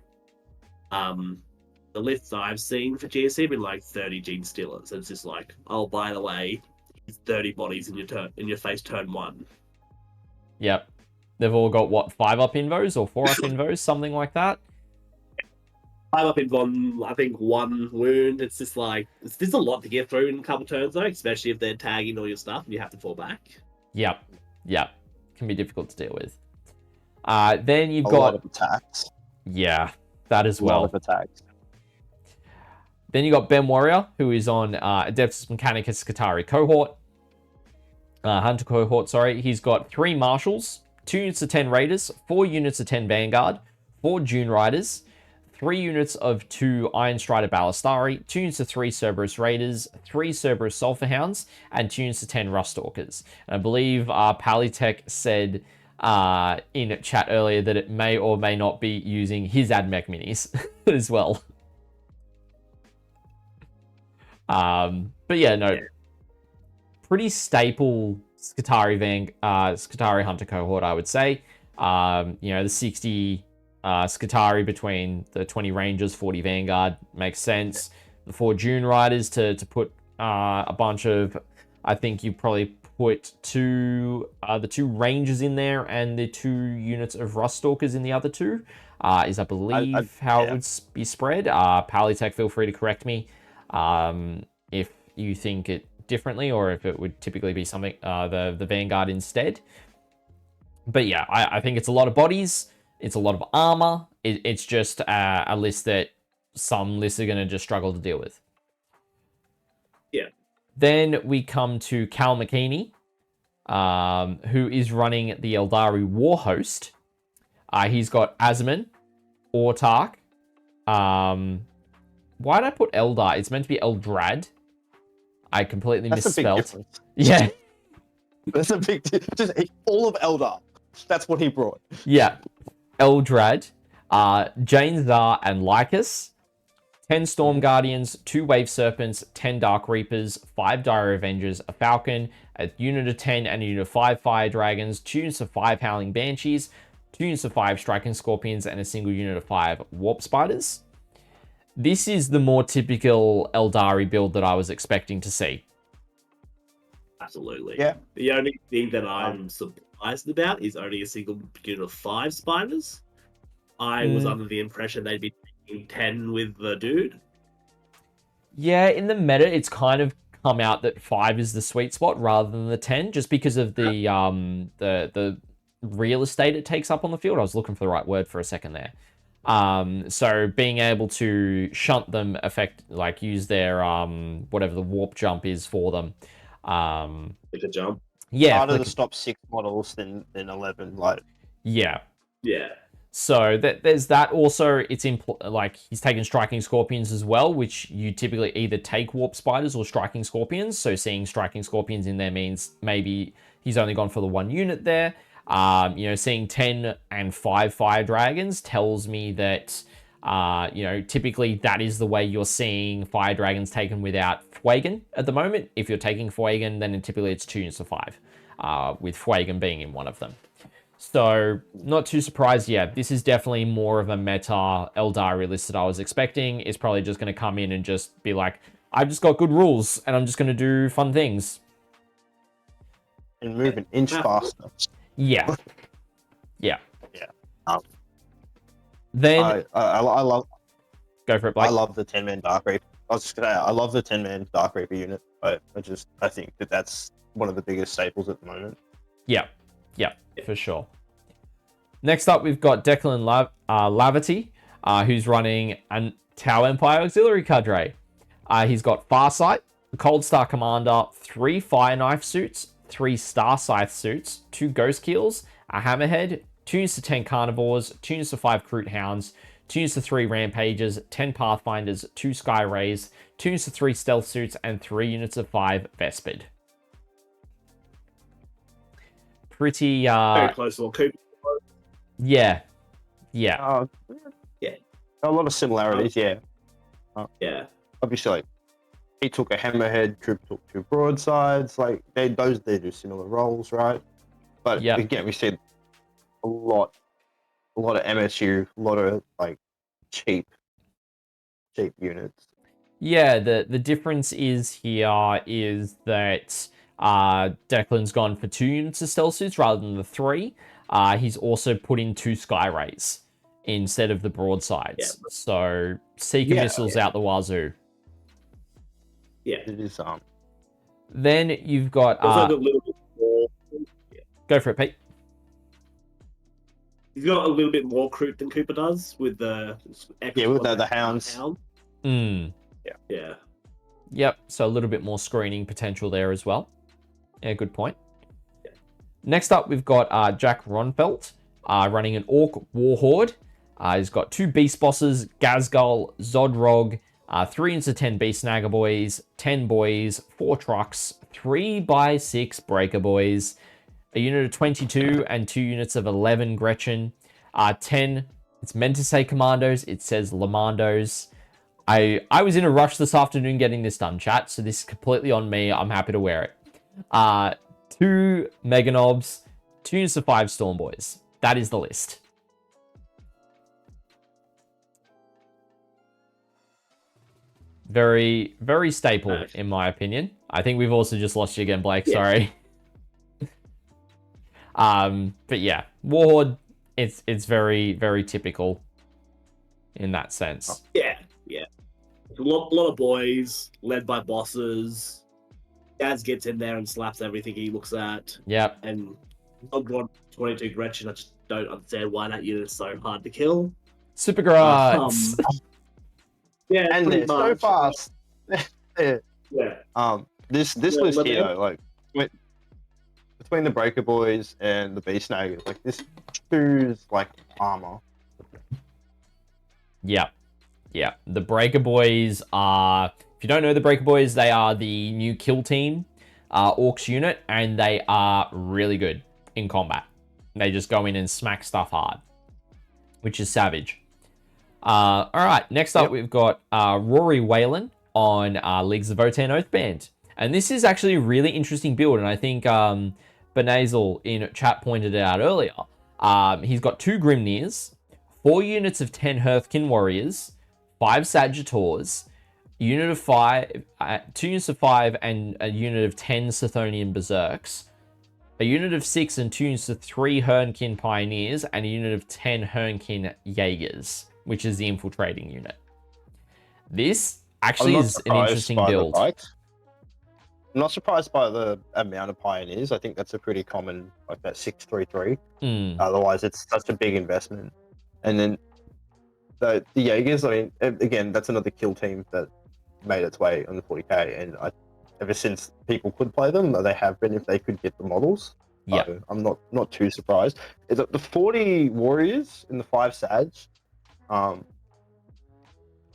The lists I've seen for GSC have been like 30 Gene Stealers. It's just like, oh, by the way, it's 30 bodies in your face turn 1. Yep. They've all got, what, 5-up invos or 4-up invos, something like that? 5-up invo, I think 1 wound. It's just like, there's a lot to get through in a couple turns, though, especially if they're tagging all your stuff and you have to fall back. Yep. Can be difficult to deal with. Then you've got... a lot of attacks. Yeah, that as well. A lot of attacks. Then you got Ben Warrior, who is on Adeptus Mechanicus Skitarii cohort. Hunter cohort, sorry. He's got 3 Marshals, 2 units of 10 Raiders, 4 units of 10 Vanguard, 4 Dune Riders, 3 units of 2 Iron Strider Ballistari, 2 units of 3 Cerberus Raiders, 3 Cerberus Sulphur Hounds, and 2 units of 10 Ruststalkers. And I believe Palitech said in chat earlier that it may or may not be using his AdMech minis as well. But yeah, no. Pretty staple Skitarii Hunter cohort, I would say. The 60 Skitarii between the 20 Rangers, 40 Vanguard. Makes sense. The 4 Dune Riders to put a bunch of... I think you probably put the 2 Rangers in there and the 2 units of Rust Stalkers in the other 2. Is I believe how it would be spread. Palitech, feel free to correct me if you think it differently, or if it would typically be something the Vanguard instead. But yeah, I think it's a lot of bodies. It's a lot of armor. It's just a list that some lists are going to just struggle to deal with. Yeah. Then we come to Cal McKinney, who is running the Eldari Warhost. He's got Azman, Autark. Why did I put Eldar? It's meant to be Eldrad. I completely misspelled. Yeah. That's a big difference. Just all of Eldar. That's what he brought. Yeah. Eldrad, Jane Zar, and Lycus. 10 Storm Guardians, 2 Wave Serpents, 10 Dark Reapers, 5 Dire Avengers, a Falcon, a unit of 10 and a unit of 5 Fire Dragons, 2 units of 5 Howling Banshees, 2 units of 5 Striking Scorpions, and a single unit of 5 Warp Spiders. This is the more typical Eldari build that I was expecting to see. Absolutely. Yeah. The only thing that I'm surprised about is only a single unit of 5 spiders. I was under the impression they'd be taking 10 with the dude. Yeah, in the meta, it's kind of come out that 5 is the sweet spot rather than the 10, just because of the real estate it takes up on the field. I was looking for the right word for a second there. So being able to shunt them, use their whatever the warp jump is for them. Like a jump. Yeah, harder to stop 6 models than 11. Yeah. Yeah. So there's that. Also, it's he's taking Striking Scorpions as well, which you typically either take Warp Spiders or Striking Scorpions. So seeing Striking Scorpions in there means maybe he's only gone for the 1 unit there. Seeing 10 and 5 Fire Dragons tells me that, typically that is the way you're seeing Fire Dragons taken without Fuegan at the moment. If you're taking Fuegan, then typically it's 2 units of 5, with Fuegan being in one of them. So, not too surprised. Yeah, this is definitely more of a meta Eldari list that I was expecting. It's probably just going to come in and just be like, I've just got good rules, and I'm just going to do fun things. And move an inch faster. Yeah. Yeah. Yeah. Then... I love... Go for it, Blake. I love the 10-man Dark Reaper. I was just going to say, I love the 10-man Dark Reaper unit. I think that's one of the biggest staples at the moment. Yeah. Yeah, for sure. Next up, we've got Declan Lavity, who's running a Tau Empire Auxiliary Cadre. He's got Farsight, the Cold Star Commander, 3 Fire Knife suits, 3 Star Scythe suits, 2 Ghost Keels, a Hammerhead, 2 units of 10 Carnivores, 2 units of 5 Kroot Hounds, 2 units of 3 Rampages, 10 Pathfinders, 2 Sky Rays, 2 units of 3 Stealth suits, and 3 units of 5 Vespid. Pretty very close to Cooper. Yeah. Yeah. A lot of similarities, yeah. Yeah. Obviously, he took a Hammerhead, Troop took 2 broadsides. They do similar roles, right? But again, we see a lot of MSU, a lot of cheap units. Yeah, the difference is that Declan's gone for 2 units of stealth suits rather than the 3. He's also put in 2 Sky Rays instead of the broadsides. Yeah. So Seeker missiles out the wazoo. Yeah, it is. Then you've got a little bit more. Go for it, Pete. He's got a little bit more Kroot than Cooper does with the the hounds. Yeah. Yep. So a little bit more screening potential there as well. Yeah, good point. Yeah. Next up, we've got Jack Ronfelt running an Orc Warhorde. He's got 2 Beast Bosses, Gazgul, Zodrog, 3 units of 10 Beast Snagger Boys, 10 Boys, 4 Trucks, 3x6 Breaker Boys, a unit of 22 and 2 units of 11 Gretchen, 10, it's meant to say Commandos, it says Lamandos. I was in a rush this afternoon getting this done, chat, so this is completely on me. I'm happy to wear it. 2 Meganobs, 2 units of 5 Storm Boys. That is the list. Very, very staple, in my opinion. I think we've also just lost you again, Blake. Yeah. Sorry. But yeah, Warhorde, it's very, very typical in that sense. Yeah. A lot of boys led by bosses. Daz gets in there and slaps everything he looks at. Yep. And God 22 Gretchen, I just don't understand why that unit is so hard to kill. Super Grots. Yeah, And pretty they're so much. fast. Yeah. This Yeah, list but here, like between the Breaker Boys and the Beast Naggers, like this chews like armor. Yeah. The Breaker Boys are, if you don't know the Breaker Boys, they are the new kill team Orcs unit, and they are really good in combat. They just go in and smack stuff hard, which is savage. All right, next up we've got Rory Whalen on Leagues of Votann Oathband. And this is actually a really interesting build, and I think Benazel in chat pointed it out earlier. He's got 2 Grimnirs, 4 units of 10 Hearthkin Warriors, 5 Sagitors, a unit of 5, 2 units of 5, and a unit of 10 Sithonian Berserks, a unit of 6 and 2 units of 3 Hernkin Pioneers, and a unit of 10 Hernkin Jaegers, which is the infiltrating unit. This actually is an interesting build. I'm not surprised by the amount of Pioneers. I think that's a pretty common, like that 633. Otherwise, it's such a big investment. And then the Jaegers, I mean, again, that's another kill team that made its way on the 40k. And ever since people could play them, they have been if they could get the models. Yeah, So I'm not too surprised. Is it the 40 Warriors in the 5 Sag? I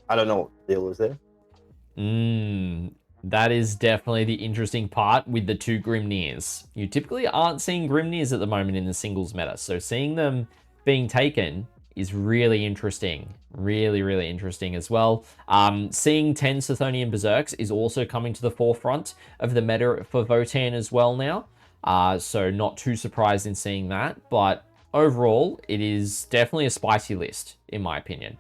don't know what the deal is there. That is definitely the interesting part with the 2 Grimnirs. You typically aren't seeing Grimnirs at the moment in the singles meta, so seeing them being taken is really interesting. Really, really interesting as well. Seeing 10 Sithonian Berserks is also coming to the forefront of the meta for Votann as well now. So not too surprised in seeing that, but overall, it is definitely a spicy list, in my opinion.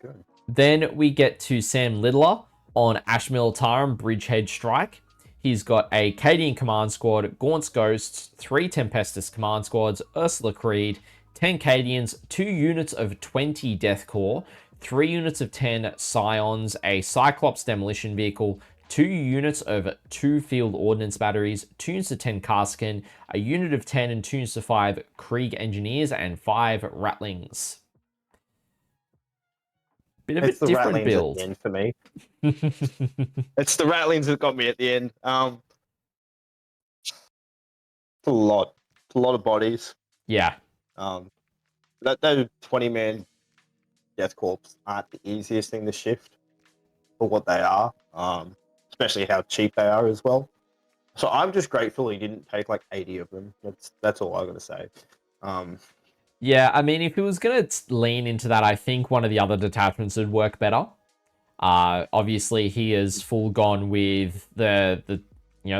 Good. Then we get to Sam Littler on Ash Militarum Bridgehead Strike. He's got a Cadian Command Squad, Gaunt's Ghosts, 3 Tempestus Command Squads, Ursula Creed, 10 Cadians, 2 units of 20 Death Corps, 3 units of 10 Scions, a Cyclops Demolition Vehicle, 2 units of 2 Field Ordnance Batteries, 2 units of 10 Kaskin, a unit of 10 and 2 units of 5 Krieg Engineers, and 5 Ratlings. Bit of It's a the different Ratlings build. at the end for me. It's the Ratlings that got me at the end. It's a lot of bodies. Yeah. That 20-man Death Corps aren't the easiest thing to shift for what they are, especially how cheap they are as well. So I'm just grateful he didn't take like 80 of them. That's all I'm gonna say. Yeah, I mean, if he was going to lean into that, I think one of the other detachments would work better. Obviously, he is full gone with the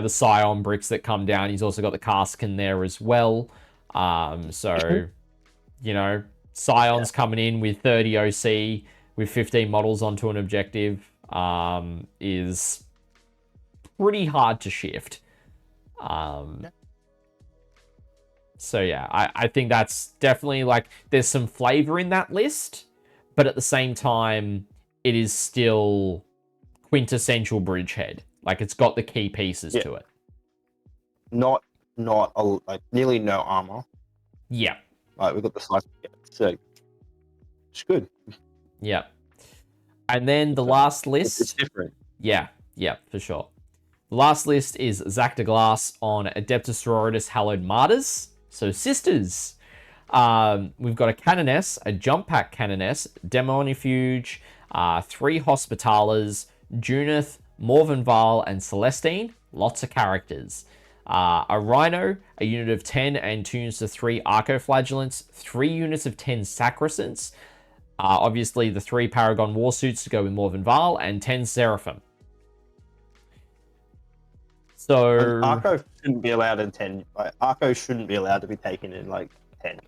Scion bricks that come down. He's also got the cask in there as well. So, Scion's coming in with 30 OC with 15 models onto an objective is pretty hard to shift. So yeah, I think that's definitely there's some flavor in that list, but at the same time, it is still quintessential Bridgehead. It's got the key pieces to it. Not nearly no armor. Yeah. We've got the slice. So it's good. Yeah. And then the last list. It's different. Yeah, for sure. The last list is Zach de Glass on Adeptus Sororitas Hallowed Martyrs. So sisters. We've got a Canoness, a Jump Pack Canoness, Demonifuge, 3 Hospitalers, Junith, Morvenval, and Celestine. Lots of characters. A Rhino, a unit of 10 and 2 units of 3 Arcoflagellants, 3 units of 10 Sacrosants, obviously the 3 Paragon Warsuits to go with Morvenval, and 10 Seraphim. So Arco shouldn't be allowed in 10. Arco shouldn't be allowed to be taken in 10.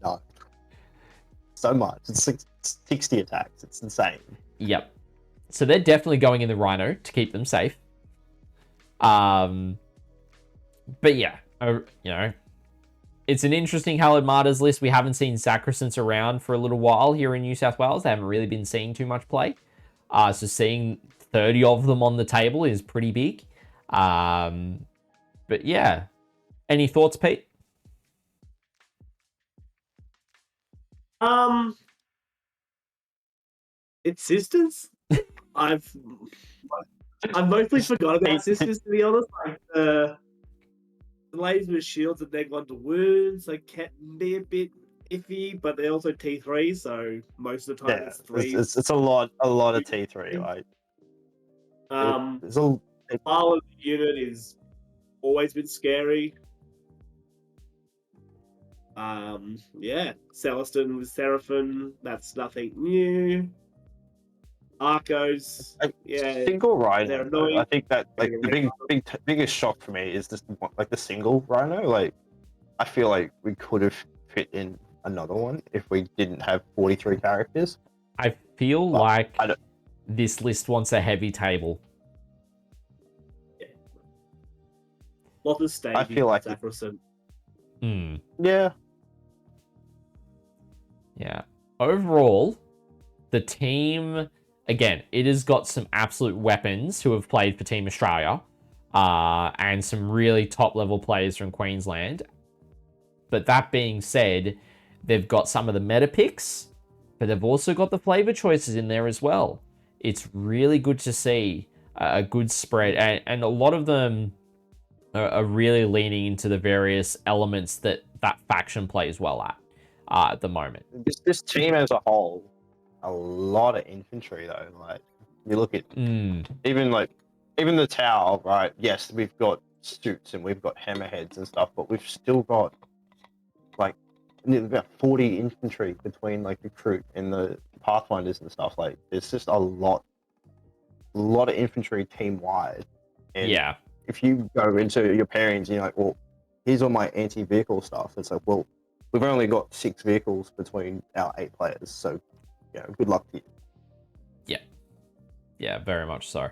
No. so much. It's like 60 attacks. It's insane. Yep. So they're definitely going in the Rhino to keep them safe. But yeah, it's an interesting Hallowed Martyrs list. We haven't seen Sacrosanct around for a little while here in New South Wales. They haven't really been seeing too much play. So seeing 30 of them on the table is pretty big. But yeah, any thoughts, Pete? It's Sisters. I've mostly forgot about Sisters, to be honest. Like the Blaze with shields and then gone to wounds, like can be a bit iffy, but they're also T3, so most of the time it's 3. It's a lot of T3. Like it's a Power of the unit is always been scary. Yeah, Celestin with Seraphim, that's nothing new. Arcos, yeah, single they're Rhino. annoying. I think that like the biggest shock for me is just like the single Rhino. Like I feel like we could have fit in another one if we didn't have 43 characters. I feel like this list wants a heavy table. Yeah. Lot of staging. I feel like Yeah. Overall, the team, again, it has got some absolute weapons who have played for Team Australia, and some really top-level players from Queensland. But that being said, they've got some of the meta picks, but they've also got the flavor choices in there as well. It's really good to see a good spread, and a lot of them are really leaning into the various elements that faction plays well at the moment. This team as a whole, a lot of infantry though. Like you look at even the tower, right? Yes, we've got suits and we've got hammerheads and stuff, but we've still got like about 40 infantry between like recruit and the pathfinders and stuff. Like there's just a lot of infantry team wide. And yeah, if you go into your pairings and you're like, well, here's all my anti-vehicle stuff. It's like, well, we've only got 6 vehicles between our 8 players, so good luck to you. Yeah, very much so.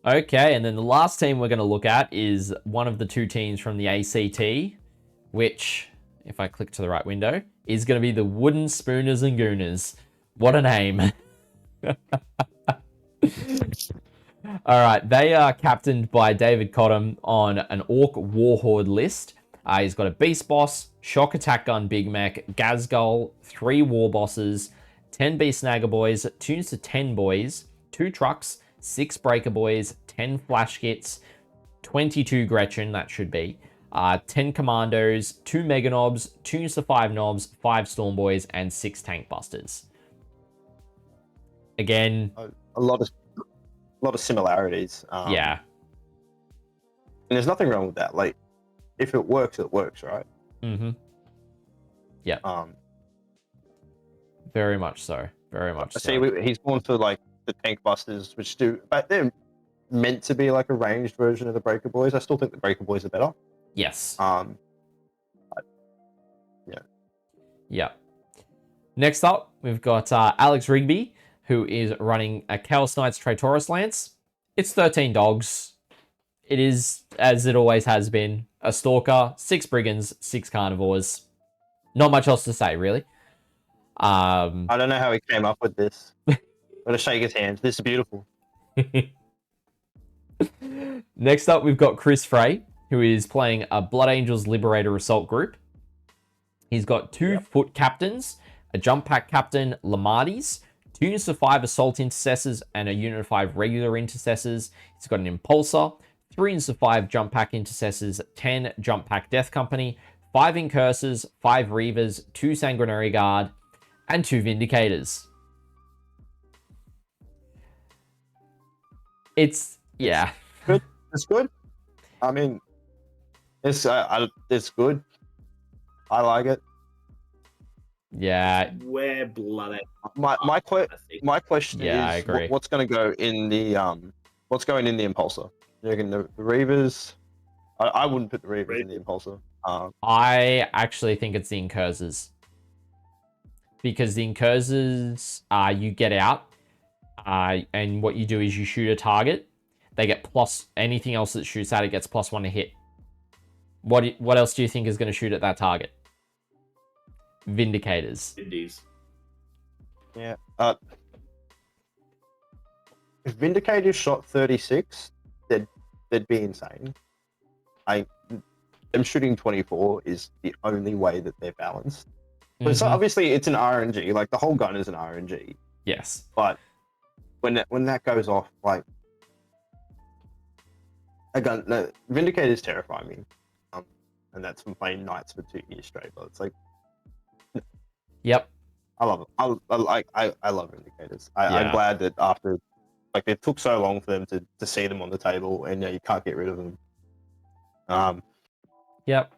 Okay, and then the last team we're going to look at is one of the 2 teams from the ACT, which, if I click to the right window, is going to be the Wooden Spooners and Gooners. What a name. All right, they are captained by David Cottam on an Orc Warhorde list. He's got a Beast Boss, Shock Attack Gun Big Mech, Gazgul, 3 War Bosses, 10 Beast Snagger Boys, tunes to 10 Boys, 2 Trucks, 6 Breaker Boys, 10 Flash Kits, 22 Gretchen, that should be, 10 Commandos, 2 Mega Knobs, tunes to 5 Knobs, 5 Storm Boys, and 6 Tank Busters. Again, a lot of similarities. Yeah. And there's nothing wrong with that. Like, if it works, right? Mm-hmm. Yeah. Very much so. Very much so. See, he's gone for like the Tank Busters, which but they're meant to be like a ranged version of the Breaker Boys. I still think the Breaker Boys are better. Yes. Yeah. Yeah. Next up, we've got Alex Rigby, who is running a Chaos Knights Traitoris Lance. It's 13 dogs. It is, as it always has been, a Stalker, 6 Brigands, 6 Carnivores. Not much else to say, really. I don't know how he came up with this. Gotta shake his hand. This is beautiful. Next up, we've got Chris Frey, who is playing a Blood Angels Liberator Assault Group. He's got 2 Foot Captains, a Jump Pack Captain, Lamartis, 2 units of 5 Assault Intercessors, and a unit of 5 Regular Intercessors. He's got an Impulsor, 3 units of 5 Jump Pack Intercessors, 10 Jump Pack Death Company, 5 Incursors, 5 Reavers, 2 Sanguinary Guard, and 2 Vindicators. It's, yeah. Good. It's good. I mean, it's good. I like it. Yeah. We're blood. My question is, I agree. What's going to go in the what's going in the Impulsor? You reckon the Reavers? I wouldn't put the Reavers in the Impulsor. I actually think it's the Incursors. because the incursors, you get out, and what you do is you shoot a target. They get plus anything else that shoots at it gets +1 to hit. What else do you think is going to shoot at that target? Vindicators. Indeed. Yeah. If Vindicators shot 36, they'd be insane. Them shooting 24 is the only way that they're balanced. But so obviously it's an RNG. Like the whole gun is an RNG. Yes. But when that goes off, like a gun, no, Vindicators terrify me. And that's from playing Knights for 2 years straight. But it's like, yep. I love it. I love Vindicators. Yeah. I'm glad that after, like, it took so long for them to see them on the table, and you can't get rid of them. Yep.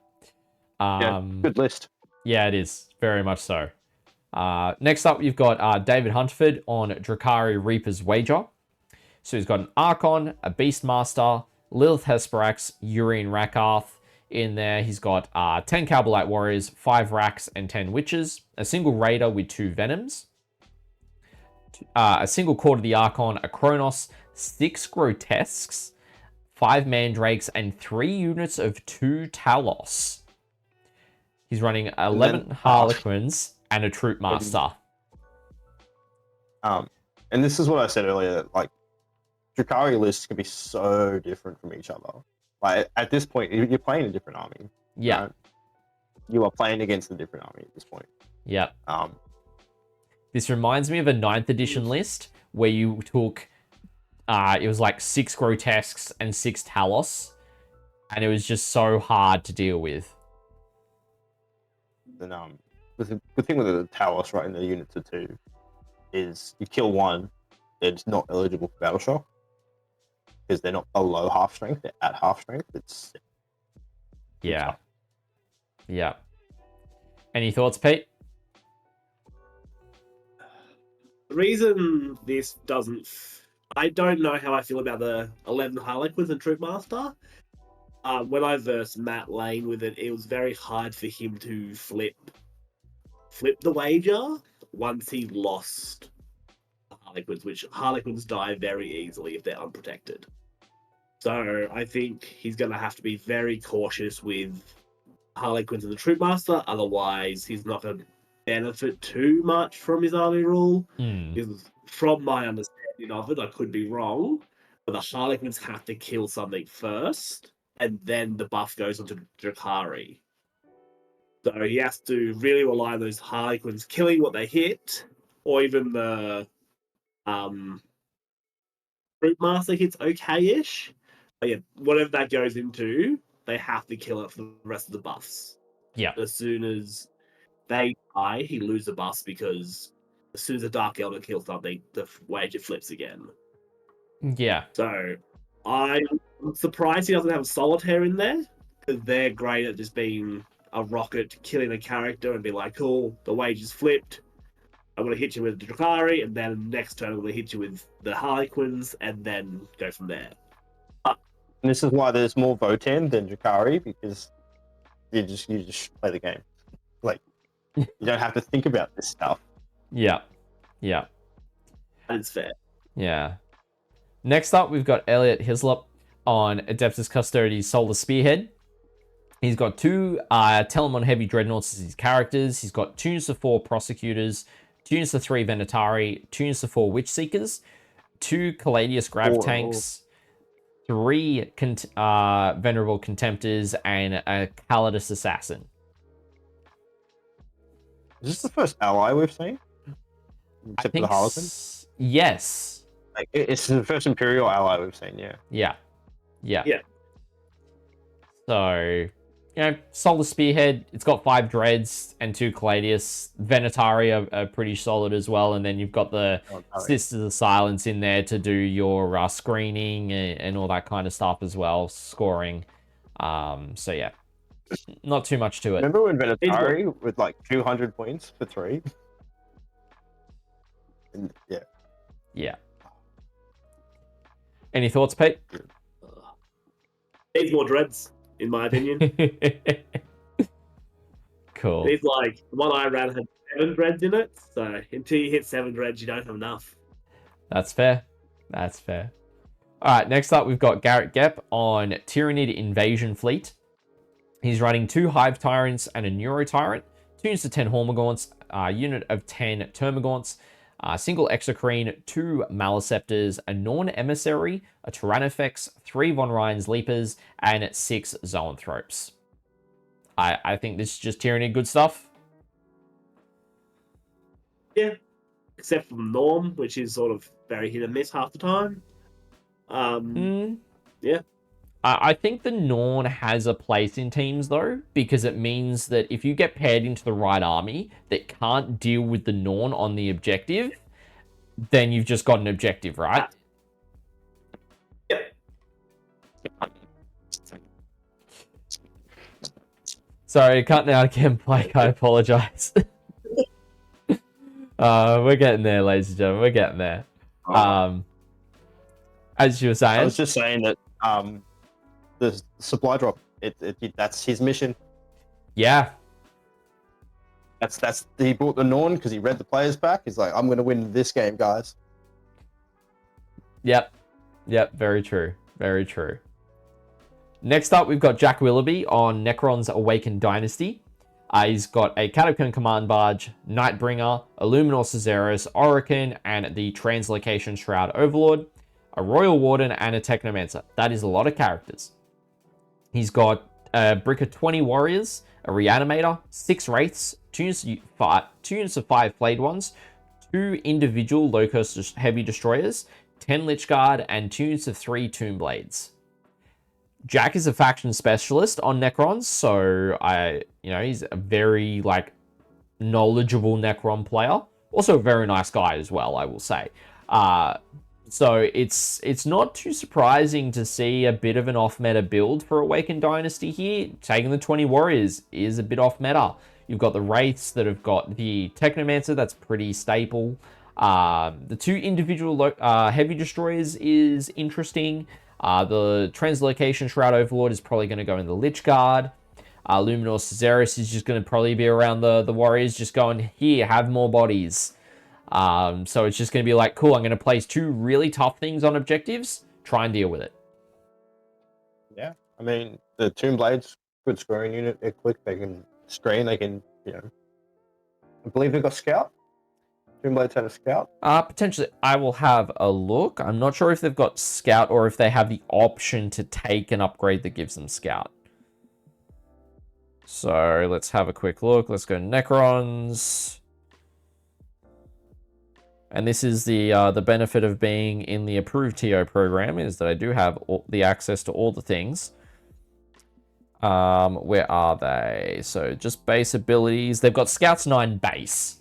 Yeah, good list. Yeah, it is very much so. Next up, you've got David Hunterford on Drakari Reaper's Wager. So he's got an Archon, a Beastmaster, Lilith Hesperax, Urine Rakarth. In there, he's got 10 Cabalite Warriors, 5 Racks, and 10 Witches, a single Raider with 2 Venoms, a single Court of the Archon, a Kronos, 6 Grotesques, 5 Mandrakes, and 3 units of 2 Talos. He's running 11 Harlequins and a Troop Master. And this is what I said earlier, like, Drakari lists can be so different from each other. Like, at this point, you're playing a different army. Yeah. Right? You are playing against a different army at this point. Yeah. This reminds me of a 9th edition list where you took, it was like 6 Grotesques and 6 Talos, and it was just so hard to deal with. And the good thing with the Talos, right, in the units of 2, is you kill one, it's not eligible for Battle Shock. Because they're not below half strength, they're at half strength. It's yeah. Yeah. Any thoughts, Pete? The reason this doesn't... I don't know how I feel about the 11 Harlequins and Troop Master. When I versed Matt Lane with it, it was very hard for him to flip the wager once he lost Harlequins, which Harlequins die very easily if they're unprotected. So I think he's going to have to be very cautious with Harlequins and the Troop Master, otherwise he's not going to benefit too much from his army rule. Because from my understanding of it, I could be wrong, but the Harlequins have to kill something first, and then the buff goes onto Drakari. So he has to really rely on those Harlequins killing what they hit, or even the Troop Master hits okay-ish. But yeah, whatever that goes into, they have to kill it for the rest of the buffs. Yeah. As soon as they die, he loses the buffs because as soon as the Dark Elder kills something, the wager flips again. Yeah. So I'm surprised he doesn't have a Solitaire in there, because they're great at just being a rocket, killing a character and be like, cool, the wager's flipped. I'm going to hit you with the Drakari, and then next turn I'm going to hit you with the Harlequins, and then go from there. And this is why there's more Votan than Drakari, because you just play the game. Like, you don't have to think about this stuff. Yeah. Yeah. That's fair. Yeah. Next up, we've got Elliot Hislop on Adeptus Custodes Solar Spearhead. He's got 2 Telemon Heavy Dreadnoughts as his characters. He's got 2 units of 4 Prosecutors, 2 units of 3 Venatari, 2 units of 4 Witch Seekers, 2 Caladius Grav Tanks, 3 Venerable Contemptors, and a Calidus Assassin. Is this the first ally we've seen? Except for the Harlequin? Yes. Like, it's the first Imperial ally we've seen, yeah. Yeah. Yeah. Yeah. So, you know, Solar Spearhead, it's got 5 Dreads and 2 Caladius. Venatari are pretty solid as well. And then you've got the Sisters of Silence in there to do your screening and all that kind of stuff as well, scoring. So, yeah, not too much to it. Remember when Venatari with like 200 points for 3? And, yeah. Yeah. Any thoughts, Pete? Needs more Dreads, in my opinion. Cool. It's like, the one I ran had 7 dreads in it, so until you hit 7 dreads, you don't have enough. That's fair. That's fair. All right, next up, we've got Garrett Gepp on Tyrannid Invasion Fleet. He's running 2 Hive Tyrants and a Neuro Tyrant, 2 units of 10 Hormagaunts, a unit of 10 Termagaunts, a single Exocrine, 2 Maliceptors, a Norn Emissary, a Tyrannofex, 3 Von Ryan's Leapers, and 6 Zoanthropes. I think this is just Tyrannid good stuff. Yeah, except for Norm, which is sort of very hit and miss half the time. Yeah. I think the Norn has a place in teams, though, because it means that if you get paired into the right army that can't deal with the Norn on the objective, then you've just got an objective, right? Yep. Sorry, cutting out again, Blake. I apologize. We're getting there, ladies and gentlemen. We're getting there. As you were saying, I was just saying that the supply drop. That's his mission. Yeah. He brought the Norn because he read the players back. He's like, I'm going to win this game, guys. Yep. Very true. Very true. Next up, we've got Jack Willoughby on Necron's Awakened Dynasty. He's got a Catacomb Command Barge, Nightbringer, Illuminor Caesaris, Orokin, and the Translocation Shroud Overlord, a Royal Warden, and a Technomancer. That is a lot of characters. He's got a brick of 20 Warriors, a Reanimator, 6 Wraiths, 2 units of 5 Flayed Ones, 2 individual Locust Heavy Destroyers, 10 Lich Guard, and 2 units of 3 Tomb Blades. Jack is a faction specialist on Necrons, so he's a very knowledgeable Necron player. Also a very nice guy as well, I will say. So it's not too surprising to see a bit of an off-meta build for Awakened Dynasty here. Taking the 20 Warriors is a bit off-meta. You've got the Wraiths that have got the Technomancer, that's pretty staple. The 2 individual Heavy Destroyers is interesting. The Translocation Shroud Overlord is probably going to go in the Lich Guard. Luminor Caesaris is just going to probably be around the Warriors, just going, here, have more bodies. So it's just going to be like, cool, I'm going to place 2 really tough things on objectives, try and deal with it. Yeah, I mean, the Tomb Blades, good scoring unit, they're quick, they can screen, they can, I believe they got Scout. Tomb Blades had a Scout? Potentially, I will have a look. I'm not sure if they've got Scout or if they have the option to take an upgrade that gives them Scout. So let's have a quick look. Let's go Necrons. And this is the benefit of being in the approved TO program, is that I do have the access to all the things. Where are they? So just base abilities. They've got Scouts 9 base.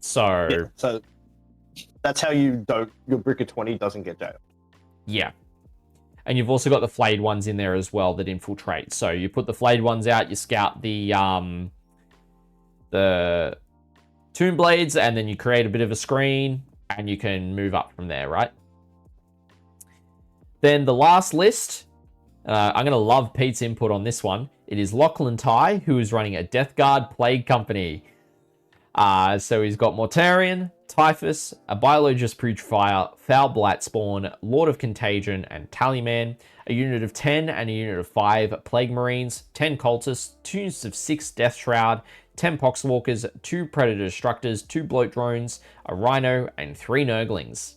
So that's how your brick of 20 doesn't get jailed. Yeah. And you've also got the flayed ones in there as well that infiltrate. So you put the flayed ones out, you scout the Tomb Blades, and then you create a bit of a screen, and you can move up from there, right? Then the last list, I'm going to love Pete's input on this one. It is Lachlan Ty, who is running a Death Guard Plague Company. So he's got Mortarion, Typhus, a Biologist Putrefier, Foul Blightspawn, Lord of Contagion, and Tallyman, a unit of 10 and a unit of 5 Plague Marines, 10 Cultists, 2 units of 6 Death Shroud, 10 Poxwalkers, 2 Predator Destructors, 2 Bloat Drones, a Rhino, and 3 Nurglings.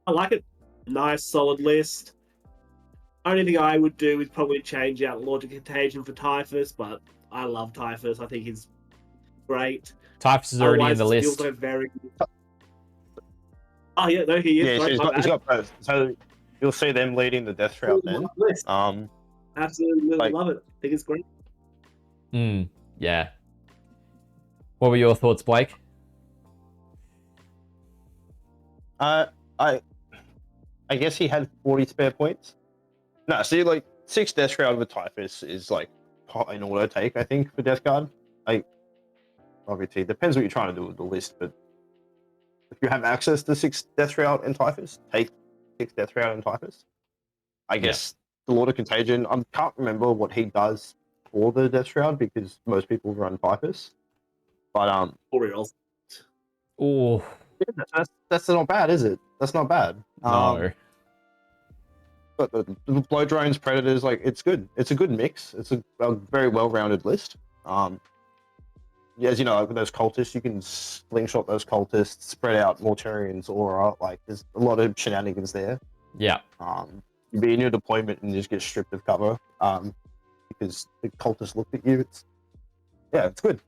I like it. Nice, solid list. Only thing I would do is probably change out Lord of Contagion for Typhus, but I love Typhus. I think he's great. Typhus is already in the list. Very... Oh yeah, no, he is. Yeah, so he's got both. So you'll see them leading the Death Shroud then. Absolutely love it. I think it's great. Yeah. What were your thoughts, Blake? I guess he had 40 spare points. No, see, 6 Death Shroud with Typhus is an auto take, I think, for Death Guard. Obviously, it depends what you're trying to do with the list, but if you have access to 6 Death Shroud and Typhus, take 6 Death Shroud and Typhus. I guess the Lord of Contagion, I can't remember what he does for the Death Shroud because most people run Vipers. But Orioles. Oh, yeah, that's not bad, is it? That's not bad. no. But the blow drones, predators, like it's good. It's a good mix. It's a very well-rounded list. Yeah, as you know, like with those cultists, you can slingshot those cultists, spread out Mortarian's aura. Like there's a lot of shenanigans there. Yeah. You be in your deployment and just get stripped of cover. Because the cultists looked at you. It's good.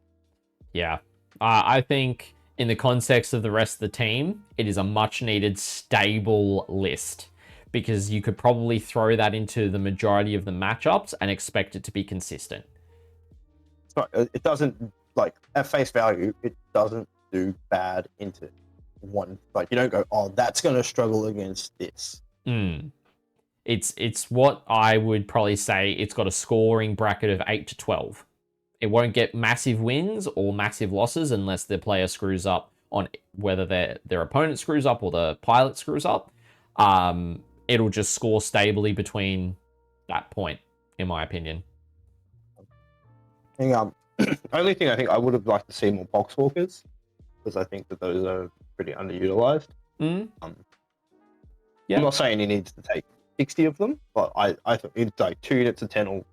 Yeah. I think in the context of the rest of the team, it is a much needed stable list because you could probably throw that into the majority of the matchups and expect it to be consistent. It doesn't, like, at face value, it doesn't do bad into one. Like, you don't go, oh, that's going to struggle against this. It's what I would probably say it's got a scoring bracket of 8 to 12. It won't get massive wins or massive losses unless the player screws up on whether their opponent screws up or the pilot screws up. It'll just score stably between that point, in my opinion. And, only thing I think I would have liked to see more Poxwalkers, because I think that those are pretty underutilized. Yeah. I'm not saying he needs to take 60 of them, but I think it's like 2 units of 10 or,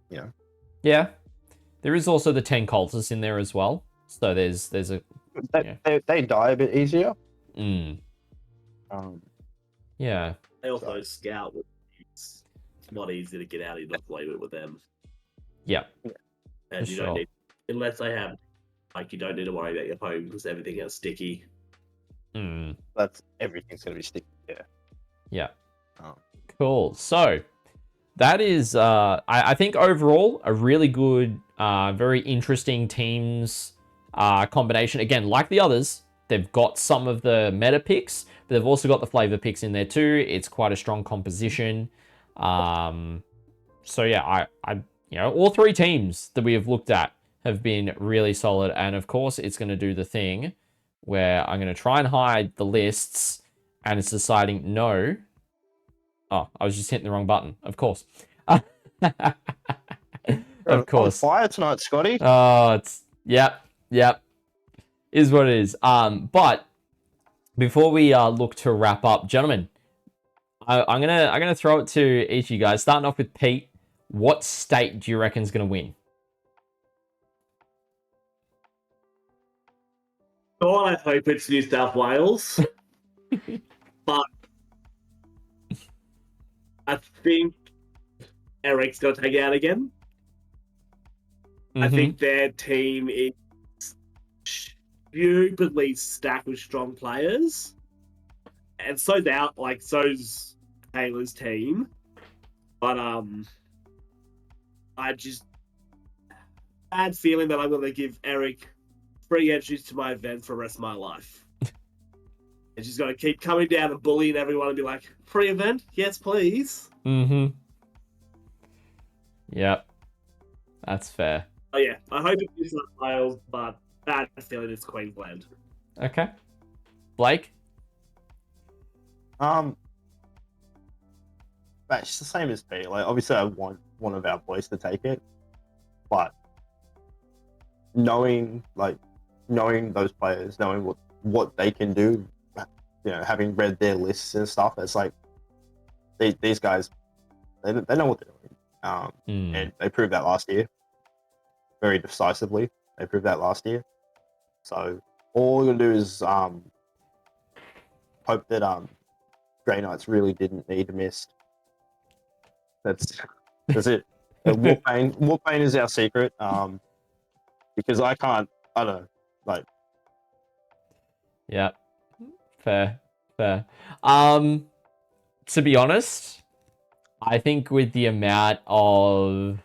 you know. Yeah. There is also the 10 cultists in there as well. So there's a... They die a bit easier. Yeah. They also scout. It's not easy to get out of deployment with them. Yeah. And you don't need, unless they have, like, you don't need to worry about your home because everything is sticky. That's everything's gonna be sticky. Yeah. Cool. So that is, I think overall a really good, very interesting teams combination. Again, like the others, they've got some of the meta picks, but they've also got the flavor picks in there too. It's quite a strong composition. So yeah, I all three teams that we have looked at have been really solid. And of course, it's going to do the thing where I'm going to try and hide the lists and it's deciding no. Oh, I was just hitting the wrong button. Of course. Of course. On fire tonight, Scotty. Oh, it's yep. Is what it is. But before we look to wrap up, gentlemen, I'm gonna throw it to each of you guys. Starting off with Pete, what state do you reckon is gonna win? God, I hope it's New South Wales. But I think Eric's going to take it out again. I think their team is stupidly stacked with strong players. And so's Taylor's team. But I just bad feeling that I'm going to give Eric free entries to my event for the rest of my life. And she's going to keep coming down and bullying everyone and be like, free event? Yes, please. Yep. That's fair. Oh, yeah. I hope it's New South Wales, but bad feeling it's Queensland. Okay. Blake? It's the same as me. Like, obviously, I want one of our boys to take it, but knowing those players, knowing what they can do, having read their lists and stuff, it's like these guys, they know what they're doing, and they proved that last year very decisively. They proved that last year. So all we're gonna do is hope that Grey Knights really didn't need a mist. That's it. Warpaint is our secret. Because I don't know, like. Yeah. Fair. To be honest, I think with the amount of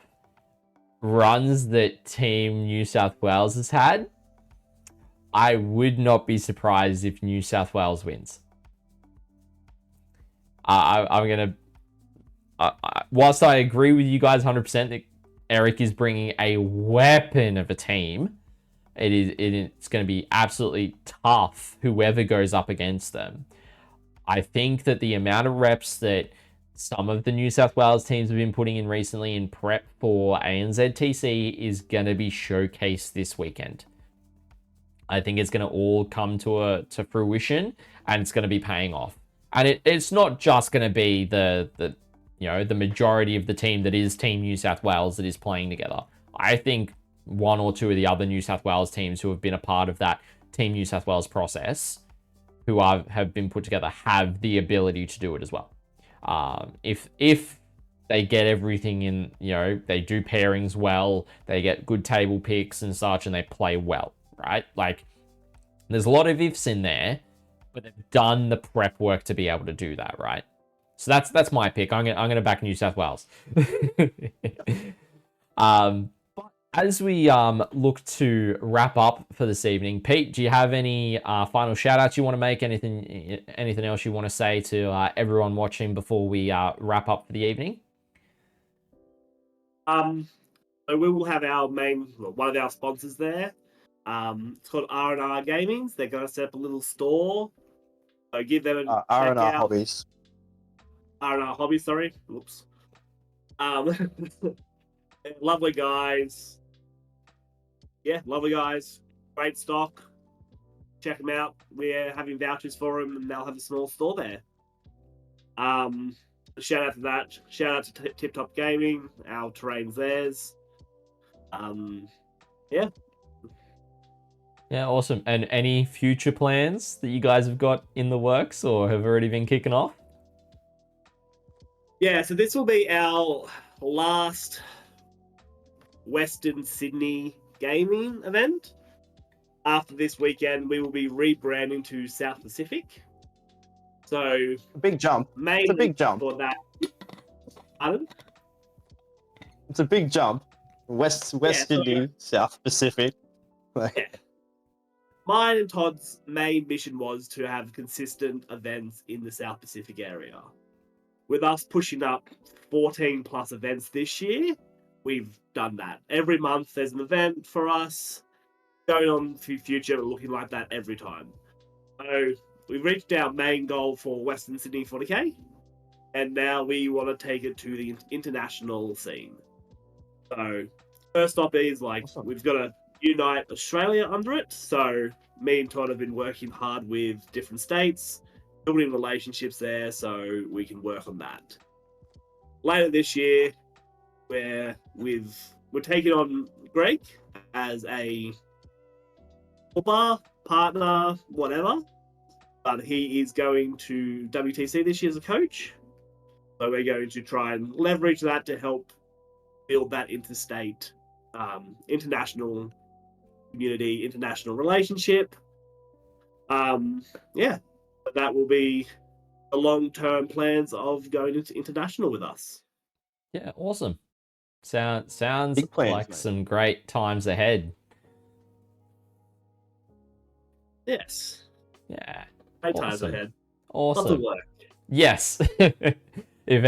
runs that Team New South Wales has had, I would not be surprised if New South Wales wins. I'm going to... whilst I agree with you guys 100% that Eric is bringing a weapon of a team, it's going to be absolutely tough, whoever goes up against them. I think that the amount of reps that some of the New South Wales teams have been putting in recently in prep for ANZTC is going to be showcased this weekend. I think it's going to all come to fruition, and it's going to be paying off. And it's not just going to be the majority of the team that is Team New South Wales that is playing together. I think one or two of the other New South Wales teams who have been a part of that Team New South Wales process, who have been put together, have the ability to do it as well. If they get everything in, they do pairings well, they get good table picks and such, and they play well, right? Like, there's a lot of ifs in there, but they've done the prep work to be able to do that, right? So that's my pick. I'm gonna back New South Wales. But as we look to wrap up for this evening, Pete, do you have any final shout outs you want to make? Anything else you want to say to everyone watching before we wrap up for the evening? So we will have one of our sponsors there. It's called R&R Gaming. They're going to set up a little store. So give them a R&R Hobbies. R&R Hobbies, sorry. Whoops. Lovely guys. Yeah, lovely guys. Great stock. Check them out. We're having vouchers for them, and they'll have a small store there. Shout out to that. Shout out to Tip Top Gaming. Our terrain's theirs. Yeah. Yeah, awesome. And any future plans that you guys have got in the works or have already been kicking off? Yeah, so this will be our last Western Sydney gaming event. After this weekend, we will be rebranding to South Pacific. So a big jump. Mainly it's a big jump. For that. Pardon? It's a big jump. West Sydney, South Pacific. Yeah. Mine and Todd's main mission was to have consistent events in the South Pacific area. With us pushing up 14 plus events this year, we've done that. Every month there's an event for us. Going on for future, looking like that every time. So we've reached our main goal for Western Sydney 40K, and now we want to take it to the international scene. So first up is awesome. We've got to unite Australia under it. So me and Todd have been working hard with different states, building relationships there so we can work on that. Later this year, we're taking on Greg as a partner, whatever. But he is going to WTC this year as a coach. So we're going to try and leverage that to help build that interstate, international community, international relationship. Yeah, but that will be the long-term plans of going into international with us. Yeah, awesome. Sounds plans, like mate. Some great times ahead. Yes. Yeah. Great times ahead. Awesome. Lots of work. Yes. If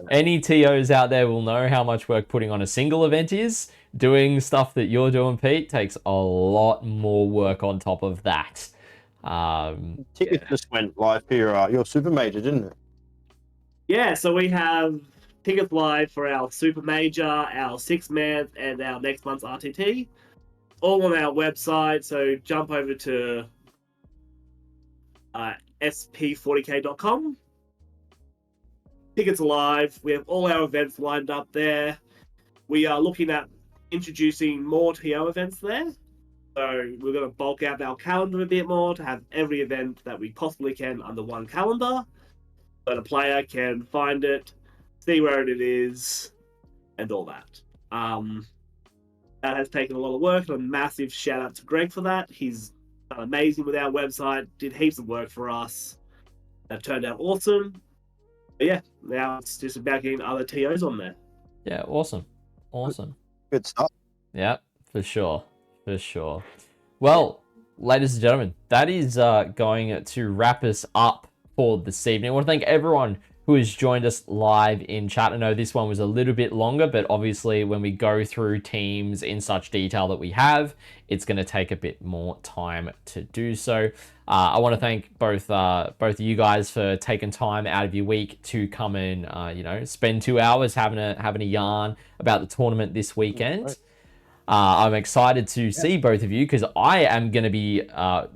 any TOs out there will know how much work putting on a single event is, doing stuff that you're doing, Pete, takes a lot more work on top of that. Tickets just went live for your Super Major, didn't it? Yeah, so we have tickets live for our Super Major, our 6-month, and our next month's RTT. All on our website, so jump over to sp40k.com. Tickets are live. We have all our events lined up there. We are looking at introducing more TO events there. So we're going to bulk out our calendar a bit more to have every event that we possibly can under one calendar. So the player can find it, see where it is, and all that. That has taken a lot of work, and a massive shout out to Greg for that. He's done amazing with our website, did heaps of work for us. That turned out awesome. But yeah, now it's just about getting other TOs on there. Yeah, awesome. Good stuff. Yeah, for sure. Well, ladies and gentlemen, that is going to wrap us up for this evening. I want to thank everyone who has joined us live in chat. I know this one was a little bit longer, but obviously when we go through teams in such detail that we have, it's going to take a bit more time to do so. I want to thank both of you guys for taking time out of your week to come and spend 2 hours having a yarn about the tournament this weekend. I'm excited to see both of you because I am going to be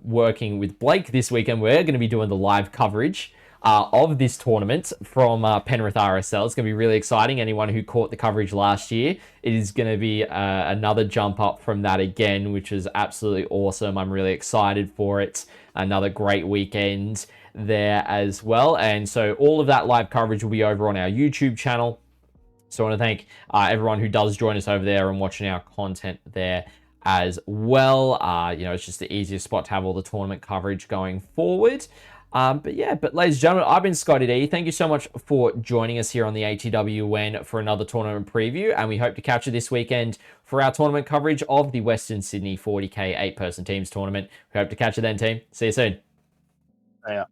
working with Blake this weekend. We're going to be doing the live coverage of this tournament from Penrith RSL. It's going to be really exciting. Anyone who caught the coverage last year, it is going to be another jump up from that again, which is absolutely awesome. I'm really excited for it. Another great weekend there as well. And so all of that live coverage will be over on our YouTube channel. So I want to thank everyone who does join us over there and watching our content there as well. It's just the easiest spot to have all the tournament coverage going forward. But ladies and gentlemen, I've been ScottyD. Thank you so much for joining us here on the ATWN for another tournament preview. And we hope to catch you this weekend for our tournament coverage of the Western Sydney 40K 8-person teams tournament. We hope to catch you then, team. See you soon. Yeah.